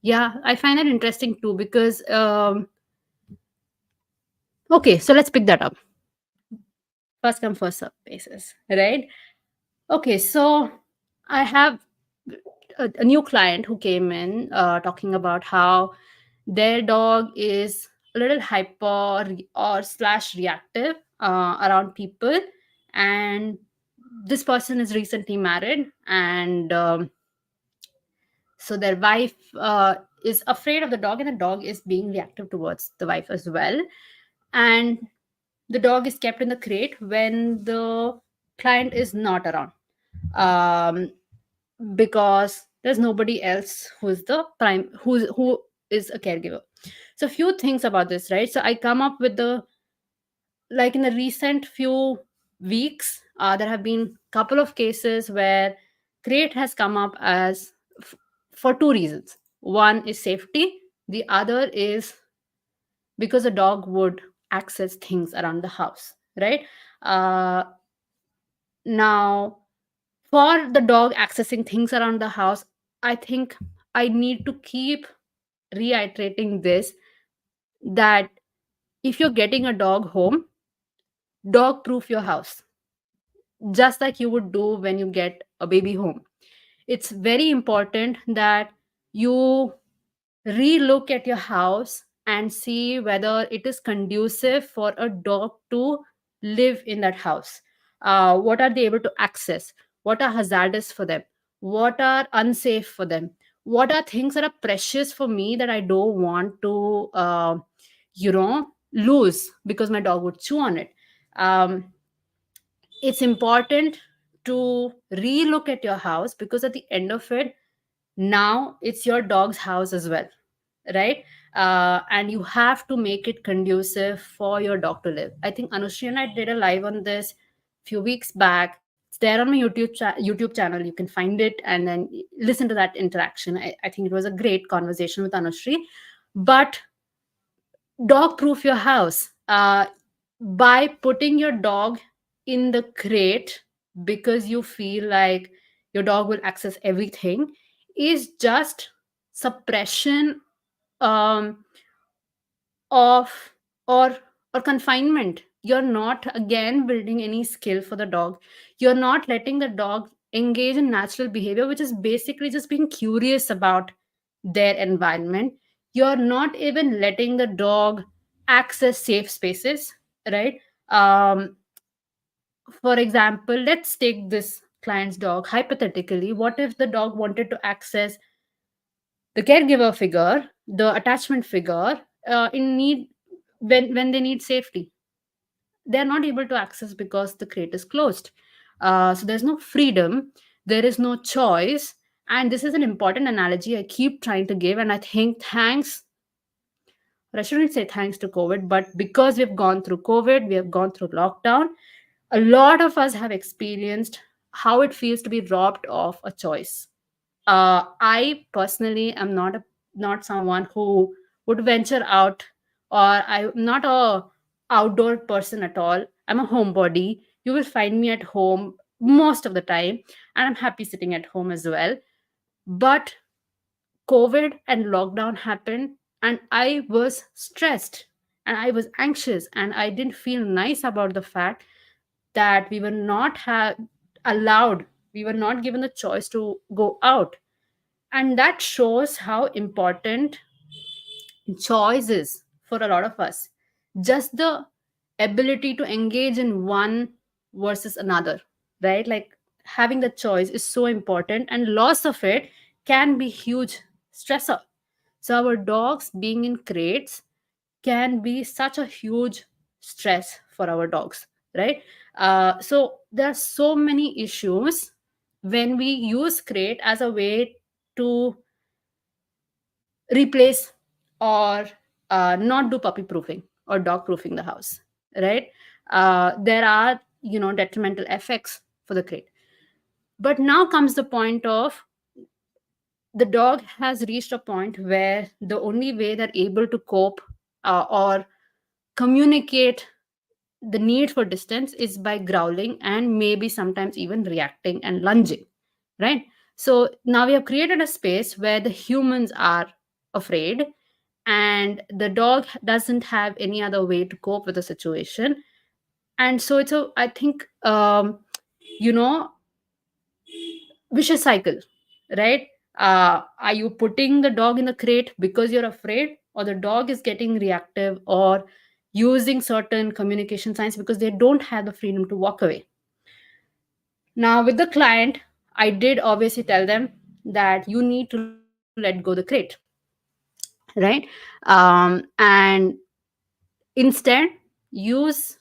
Yeah, I find that interesting too because, okay, so let's pick that up. First come, first serve basis, right? Okay, so I have a new client who came in talking about how their dog is a little hyper or slash reactive around people, and this person is recently married, and so their wife is afraid of the dog, and the dog is being reactive towards the wife as well, and the dog is kept in the crate when the client is not around, um, because there's nobody else who's the prime who is a caregiver. So few things about this, right? So I come up with the, like in the recent few weeks, there have been couple of cases where crate has come up as for two reasons. One is safety, the other is because a dog would access things around the house, right? uh, Now, for the dog accessing things around the house, I think I need to keep reiterating this, that if you're getting a dog home, dog proof your house, just like you would do when you get a baby home. It's very important that you relook at your house and see whether it is conducive for a dog to live in that house. What are they able to access? What are hazardous for them? What are unsafe for them? What are things that are precious for me that I don't want to lose because my dog would chew on it? Um, it's important to relook at your house, because at the end of it, now it's your dog's house as well, right? And you have to make it conducive for your dog to live. I think Anushri and I did a live on this few weeks back. It's there on my YouTube channel. You can find it and then listen to that interaction. I think it was a great conversation with Anushri. But dog proof your house. by putting your dog in the crate because you feel like your dog will access everything is just suppression, um, of or or confinement. You're not again building any skill for the dog. You're not letting the dog engage in natural behavior, which is basically just being curious about their environment. You're not even letting the dog access safe spaces, right? For example, let's take this client's dog. Hypothetically, what if the dog wanted to access the caregiver figure, the attachment figure, in need, when they need safety? They're not able to access because the crate is closed. So there's no freedom, there is no choice. And this is an important analogy I keep trying to give, and I think thanks, or I shouldn't say thanks to COVID, but because we've gone through COVID, we have gone through lockdown, a lot of us have experienced how it feels to be robbed of a choice. I personally am not someone who would venture out, or I'm not a outdoor person at all. I'm a homebody. You will find me at home most of the time, and I'm happy sitting at home as well. But COVID and lockdown happened, and I was stressed and I was anxious, and I didn't feel nice about the fact that we were not allowed, we were not given the choice to go out. And that shows how important choice is for a lot of us. Just the ability to engage in one versus another, right? Like, having the choice is so important, and loss of it can be huge stressor. So our dogs being in crates can be such a huge stress for our dogs, right? So there are so many issues when we use crate as a way to replace, or not do puppy proofing or dog proofing the house, right? There are, detrimental effects for the crate. But now comes the point of, the dog has reached a point where the only way they're able to cope, or communicate the need for distance, is by growling and maybe sometimes even reacting and lunging, right? So now we have created a space where the humans are afraid, and the dog doesn't have any other way to cope with the situation. And so it's a, I think, you know vicious cycle, right? Are you putting the dog in the crate because you're afraid, or the dog is getting reactive or using certain communication signs because they don't have the freedom to walk away? Now, with the client, I did obviously tell them that you need to let go the crate, right? And instead, use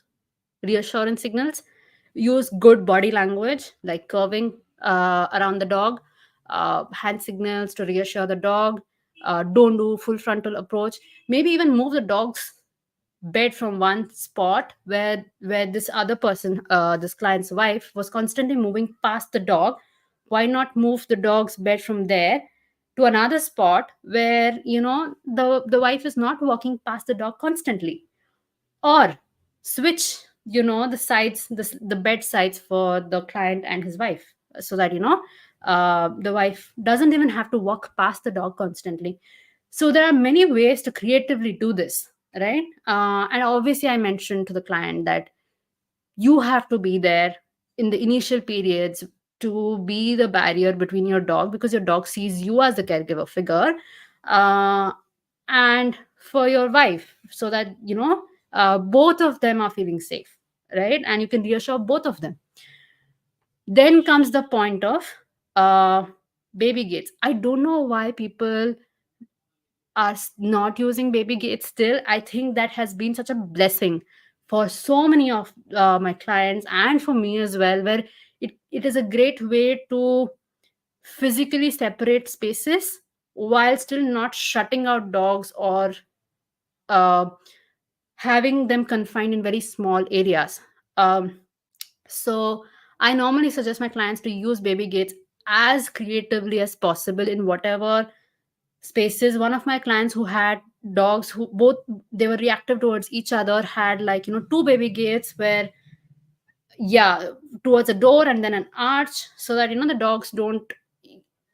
reassurance signals, use good body language like curving around the dog, hand signals to reassure the dog. Don't do full frontal approach. Maybe even move the dog's bed from one spot where this other person, this client's wife, was constantly moving past the dog. Why not move the dog's bed from there to another spot where, the wife is not walking past the dog constantly? Or switch, the sides, the bed sides for the client and his wife, so that, the wife doesn't even have to walk past the dog constantly. So there are many ways to creatively do this, right? And obviously I mentioned to the client that you have to be there in the initial periods to be the barrier between your dog, because your dog sees you as the caregiver figure, uh, and for your wife, so that, both of them are feeling safe, right? And you can reassure both of them. Then comes the point of uh, baby gates. I don't know why people are not using baby gates still. I think that has been such a blessing for so many of my clients, and for me as well, where it is a great way to physically separate spaces while still not shutting out dogs, or uh, having them confined in very small areas. So I normally suggest my clients to use baby gates as creatively as possible in whatever spaces. One of my clients who had dogs who both, they were reactive towards each other, had like, two baby gates where, yeah, towards a door and then an arch, so that the dogs don't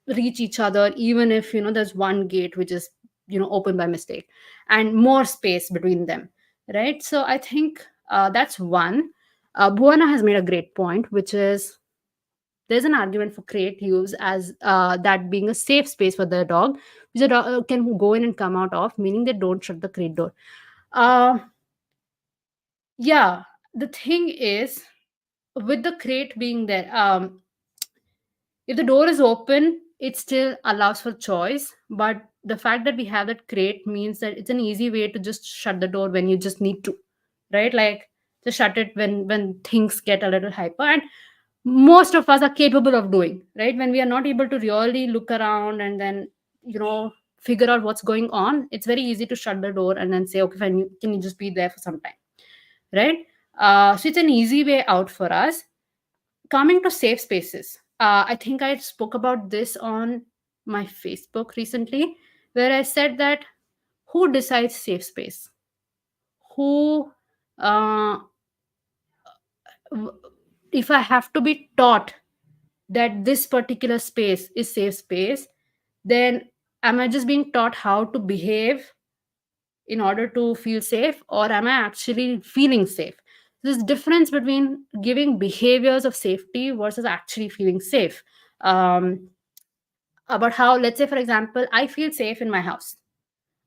reach each other, even if there's one gate which is open by mistake, and more space between them, right? So I think that's one. Buana has made a great point, which is there's an argument for crate use as that being a safe space for the dog, which the dog can go in and come out of, meaning they don't shut the crate door. uh, yeah, the thing is, with the crate being there, if the door is open, it still allows for choice, but the fact that we have that crate means that it's an easy way to just shut the door when you just need to, right? Like, just shut it when things get a little hyper, and most of us are capable of doing, right? When we are not able to really look around and then figure out what's going on, it's very easy to shut the door and then say, okay fine, can you just be there for some time, right? So it's an easy way out for us. Coming to safe spaces, I think I spoke about this on my Facebook recently, where I said that who decides safe space? Who, uh, w- if I have to be taught that this particular space is safe space, then am I just being taught how to behave in order to feel safe, or am I actually feeling safe? There's difference between giving behaviors of safety versus actually feeling safe. um, about how, let's say for example, I feel safe in my house,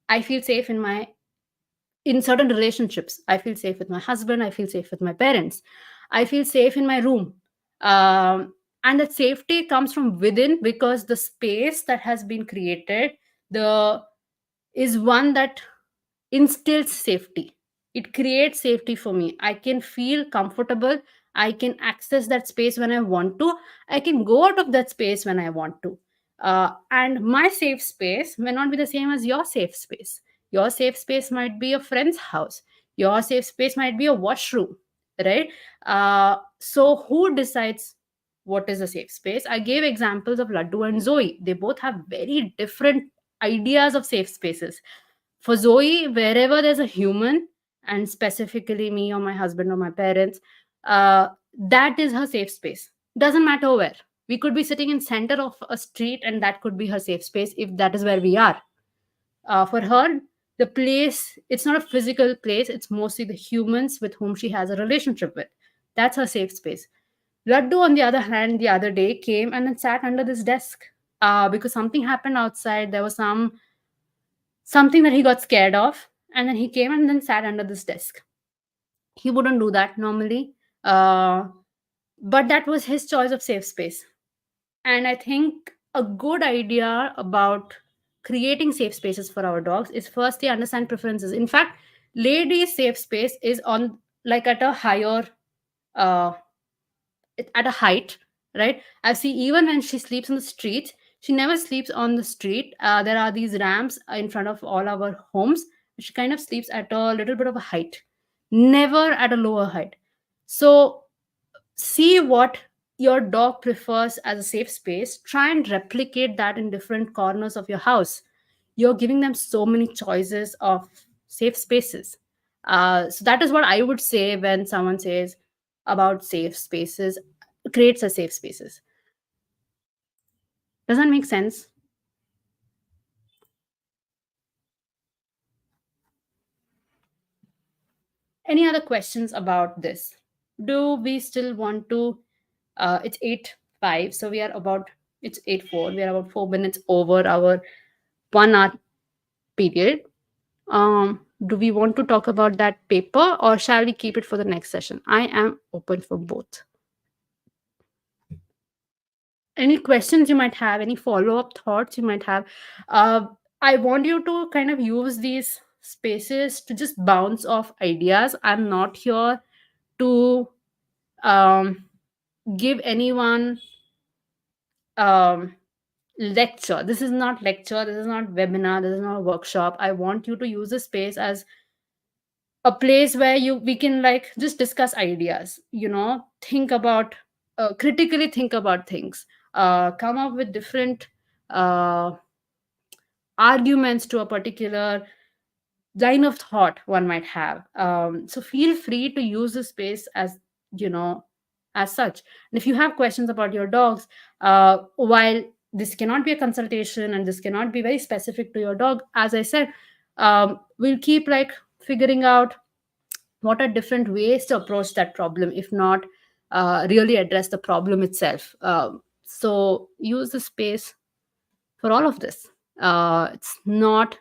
I feel safe in certain relationships, I feel safe with my husband, I feel safe with my parents, I feel safe in my room. And that safety comes from within, because the space that has been created, the is one that instills safety. It creates safety for me. I can feel comfortable. I can access that space when I want to. I can go out of that space when I want to. And my safe space may not be the same as your safe space. Your safe space might be a friend's house. Your safe space might be a washroom, right? So, who decides what is a safe space? I gave examples of Laddu and Zoe. They both have very different ideas of safe spaces. For Zoe, wherever there's a human, and specifically me or my husband or my parents, that is her safe space. Doesn't matter where. We could be sitting in center of a street, and that could be her safe space if that is where we are. For her, the place, it's not a physical place, it's mostly the humans with whom she has a relationship with. That's her safe space. Laddu, on the other hand, the other day came and then sat under this desk because something happened outside. There was something that he got scared of, and then he came and then sat under this desk. He wouldn't do that normally, uh, but that was his choice of safe space. And I think a good idea about creating safe spaces for our dogs is firstly understand preferences. In fact, ladies safe space is on, like, at a higher, uh, at a height, right? I see, even when she sleeps on the street, she never sleeps on the street. There are these ramps in front of all our homes. She kind of sleeps at a little bit of a height, never at a lower height. So see what your dog prefers as a safe space, try and replicate that in different corners of your house. You're giving them so many choices of safe spaces. So that is what I would say when someone says about safe spaces, creates a safe spaces. Does that make sense? Any other questions about this? Do we still want to, it's 8:05, so we are about, it's 8:04, we are about 4 minutes over our 1 hour period. Do we want to talk about that paper, or shall we keep it for the next session? I am open for both. Any questions you might have, any follow-up thoughts you might have. uh, I want you to kind of use these spaces to just bounce off ideas. I'm not here to um, give anyone um, lecture. This is not lecture, this is not webinar, this is not a workshop. I want you to use this space as a place where you we can, like, just discuss ideas, think about, critically think about things, come up with different uh, arguments to a particular line of thought one might have. So feel free to use the space as, you know, as such. And if you have questions about your dogs, while this cannot be a consultation and this cannot be very specific to your dog, as I said, we'll keep like figuring out what are different ways to approach that problem, if not really address the problem itself. So use the space for all of this. It's not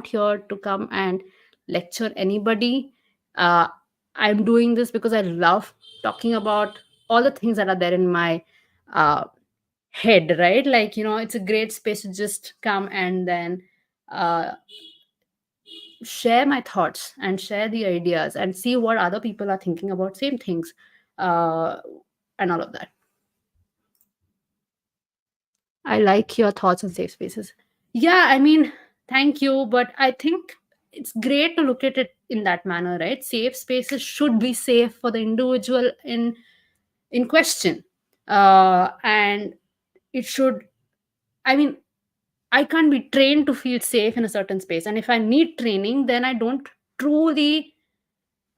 here to come and lecture anybody. uh, I'm doing this because I love talking about all the things that are there in my uh, head, right? Like, you know, it's a great space to just come and then uh, share my thoughts and share the ideas and see what other people are thinking about same things, uh, and all of that. I like your thoughts on safe spaces. Yeah, I mean, thank you, but I think it's great to look at it in that manner, right? Safe spaces should be safe for the individual in question, and it should. I mean, I can't be trained to feel safe in a certain space, and if I need training, then I don't truly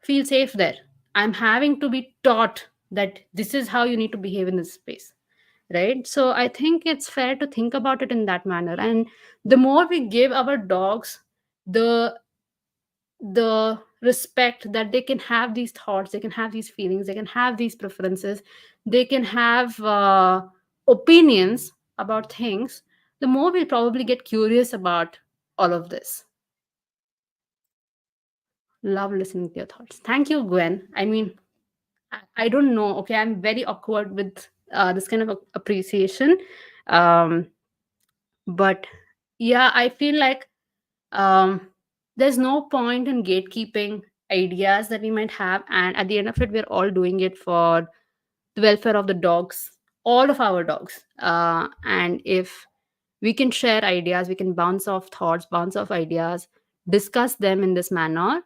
feel safe there. I'm having to be taught that this is how you need to behave in this space, right? So I think it's fair to think about it in that manner. And the more we give our dogs the respect that they can have these thoughts, they can have these feelings, they can have these preferences, they can have opinions about things, the more we'll probably get curious about all of this. Love listening to your thoughts. Thank you, Gwen. I mean, I don't know. Okay, I'm very awkward with this kind of appreciation. Um, but yeah, I feel like um, there's no point in gatekeeping ideas that we might have. And at the end of it, we're all doing it for the welfare of the dogs, all of our dogs. And if we can share ideas, we can bounce off thoughts, bounce off ideas, discuss them in this manner,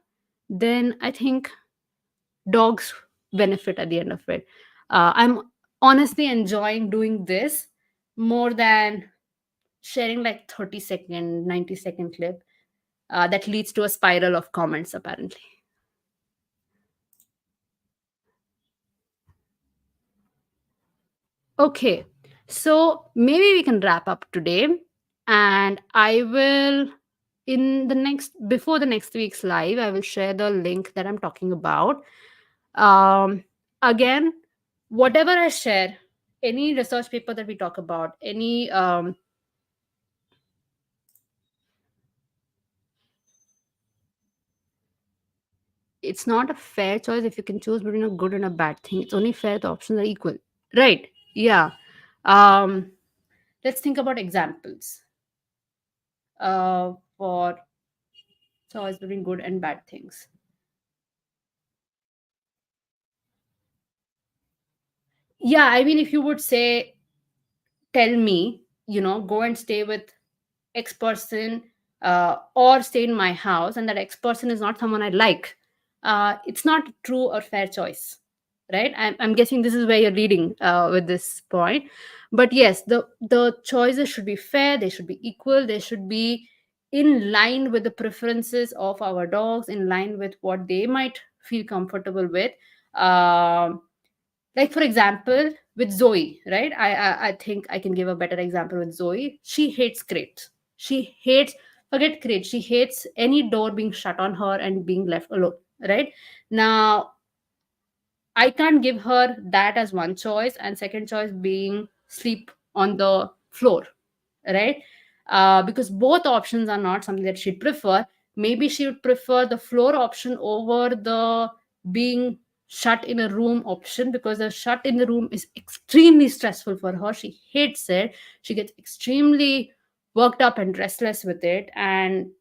then I think dogs benefit at the end of it. I'm honestly enjoying doing this more than sharing like 30-second, 90-second clip that leads to a spiral of comments, apparently. Okay, so maybe we can wrap up today, and I will, in the next, before the next week's live, I will share the link that I'm talking about. Um, Again, whatever I share, any research paper that we talk about, any it's not a fair choice if you can choose between a good and a bad thing. It's only fair the options are equal, right? Yeah. um let's think about examples for choice between good and bad things. Yeah, I mean, if you would say, tell me, you know, go and stay with X person, or stay in my house, and that X person is not someone I like, it's not a true or fair choice, right? I'm guessing this is where you're leading with this point. But yes, the choices should be fair, they should be equal, they should be in line with the preferences of our dogs, in line with what they might feel comfortable with. Um, like for example, with Zoe, right? I think I can give a better example with Zoe. She hates crates. She hates, forget crates, she hates any door being shut on her and being left alone, right? Now, I can't give her that as one choice, and second choice being sleep on the floor, right? Because both options are not something that she'd prefer. Maybe she would prefer the floor option over the being shut in a room option, because the shut in the room is extremely stressful for her. She hates it. She gets extremely worked up and restless with it. And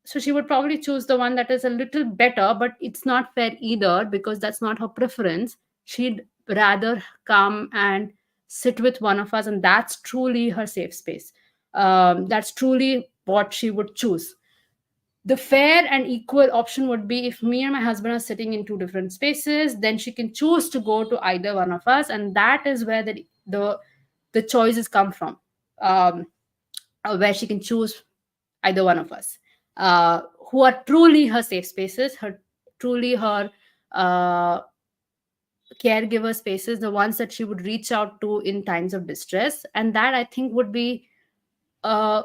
so she would probably choose the one that is a little better, but it's not fair either because that's not her preference. She'd rather come and sit with one of us, and that's truly her safe space. That's truly what she would choose. The fair and equal option would be if me and my husband are sitting in two different spaces, then she can choose to go to either one of us, and that is where the choices come from. Where she can choose either one of us. Uh, who are truly her safe spaces, her truly her uh, caregiver spaces, the ones that she would reach out to in times of distress. And that, I think, would be uh,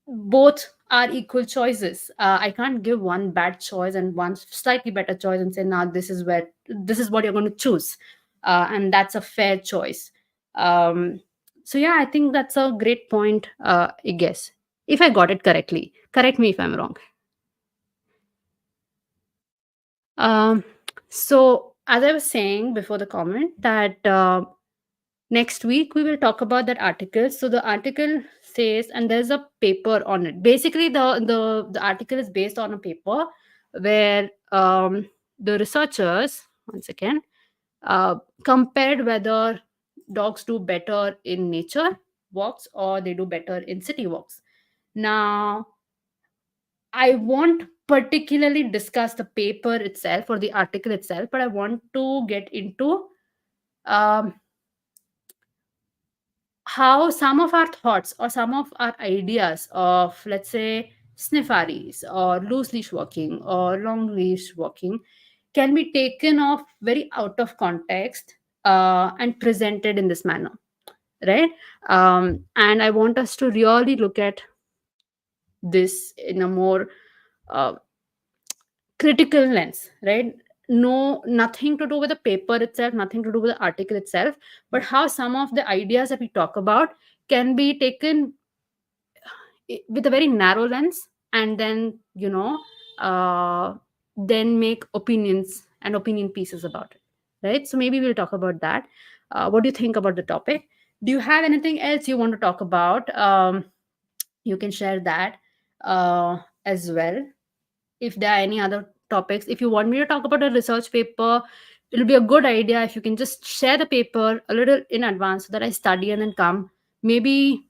both are equal choices. I can't give one bad choice and one slightly better choice and say, now this is what you're going to choose. And that's a fair choice. Um, so, yeah, I think that's a great point, I guess. If I got it correctly, correct me if I'm wrong. Um, so, as I was saying before the comment, that next week we will talk about that article. So the article says, and there's a paper on it. Basically, the article is based on a paper where the researchers, once again, compared whether dogs do better in nature walks or they do better in city walks. Now, I won't particularly discuss the paper itself or the article itself, but I want to get into um, how some of our thoughts or some of our ideas of, let's say, sniffaries or loose leash walking or long leash walking can be taken off very out of context and presented in this manner, right? And I want us to really look at this in a more uh, critical lens, right? No, nothing to do with the paper itself, nothing to do with the article itself, but how some of the ideas that we talk about can be taken with a very narrow lens, and then then make opinions and opinion pieces about it, right? So maybe we'll talk about that. What do you think about the topic? Do you have anything else you want to talk about? You can share that as well. If there are any other topics, if you want me to talk about a research paper, it'll be a good idea if you can just share the paper a little in advance so that I study and then come. Maybe,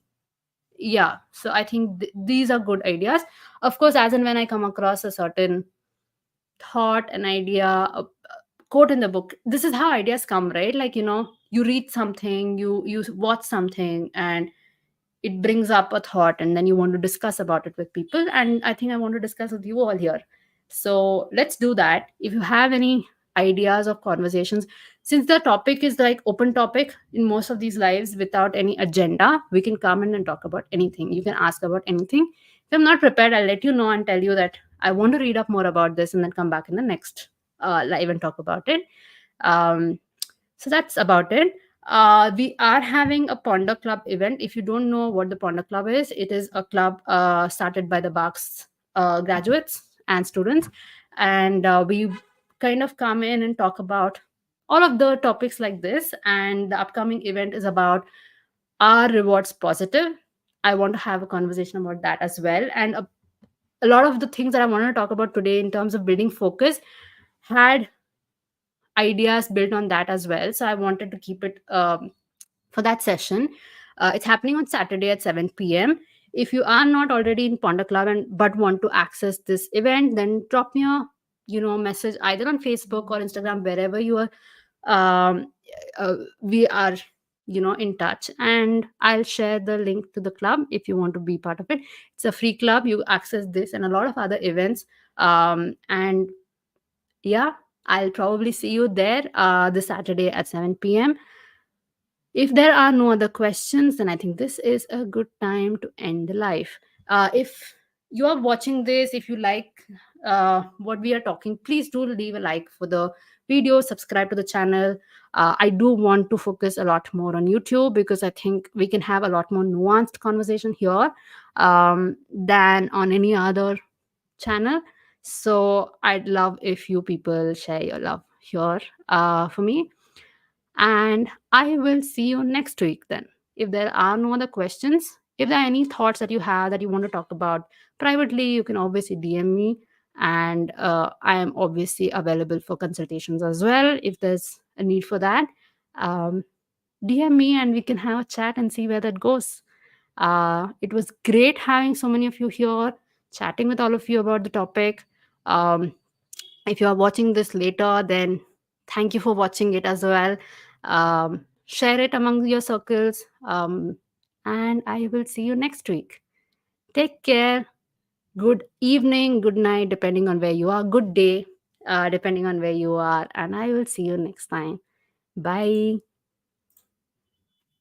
yeah. So I think these are good ideas. Of course, as and when I come across a certain thought, an idea, a quote in the book, this is how ideas come, right? Like, you read something, you watch something, and it brings up a thought, and then you want to discuss about it with people, and I think I want to discuss with you all here. So let's do that. If you have any ideas or conversations, since the topic is like open topic in most of these lives without any agenda, we can come in and talk about anything. You can ask about anything. If I'm not prepared, I'll let you know and tell you that I want to read up more about this and then come back in the next live and talk about it. um, so that's about it. We are having a Ponder Club event. If you don't know what the Ponder Club is, it is a club started by the Bucks graduates and students. And we kind of come in and talk about all of the topics like this. And the upcoming event is about, are rewards positive? I want to have a conversation about that as well. And a lot of the things that I want to talk about today in terms of building focus had ideas built on that as well. So I wanted to keep it for that session. It's happening on Saturday at 7 p.m. If you are not already in Ponder Club and but want to access this event, then drop me a message either on Facebook or Instagram, wherever you are. We are in touch, and I'll share the link to the club if you want to be part of it. It's a free club. You access this and a lot of other events. And yeah, I'll probably see you there this Saturday at 7 p.m. If there are no other questions, then I think this is a good time to end the live. If you are watching this, if you like what we are talking, please do leave a like for the video, subscribe to the channel. I do want to focus a lot more on YouTube because I think we can have a lot more nuanced conversation here than on any other channel. So I'd love if you people share your love here for me. And I will see you next week then. If there are no other questions, if there are any thoughts that you have that you want to talk about privately, you can obviously DM me. And I am obviously available for consultations as well if there's a need for that. Um, DM me and we can have a chat and see where that goes. It was great having so many of you here, chatting with all of you about the topic. Um, if you are watching this later, then thank you for watching it as well. Share it among your circles. And I will see you next week. Take care. Good evening, good night, depending on where you are, good day, depending on where you are, and I will see you next time. Bye.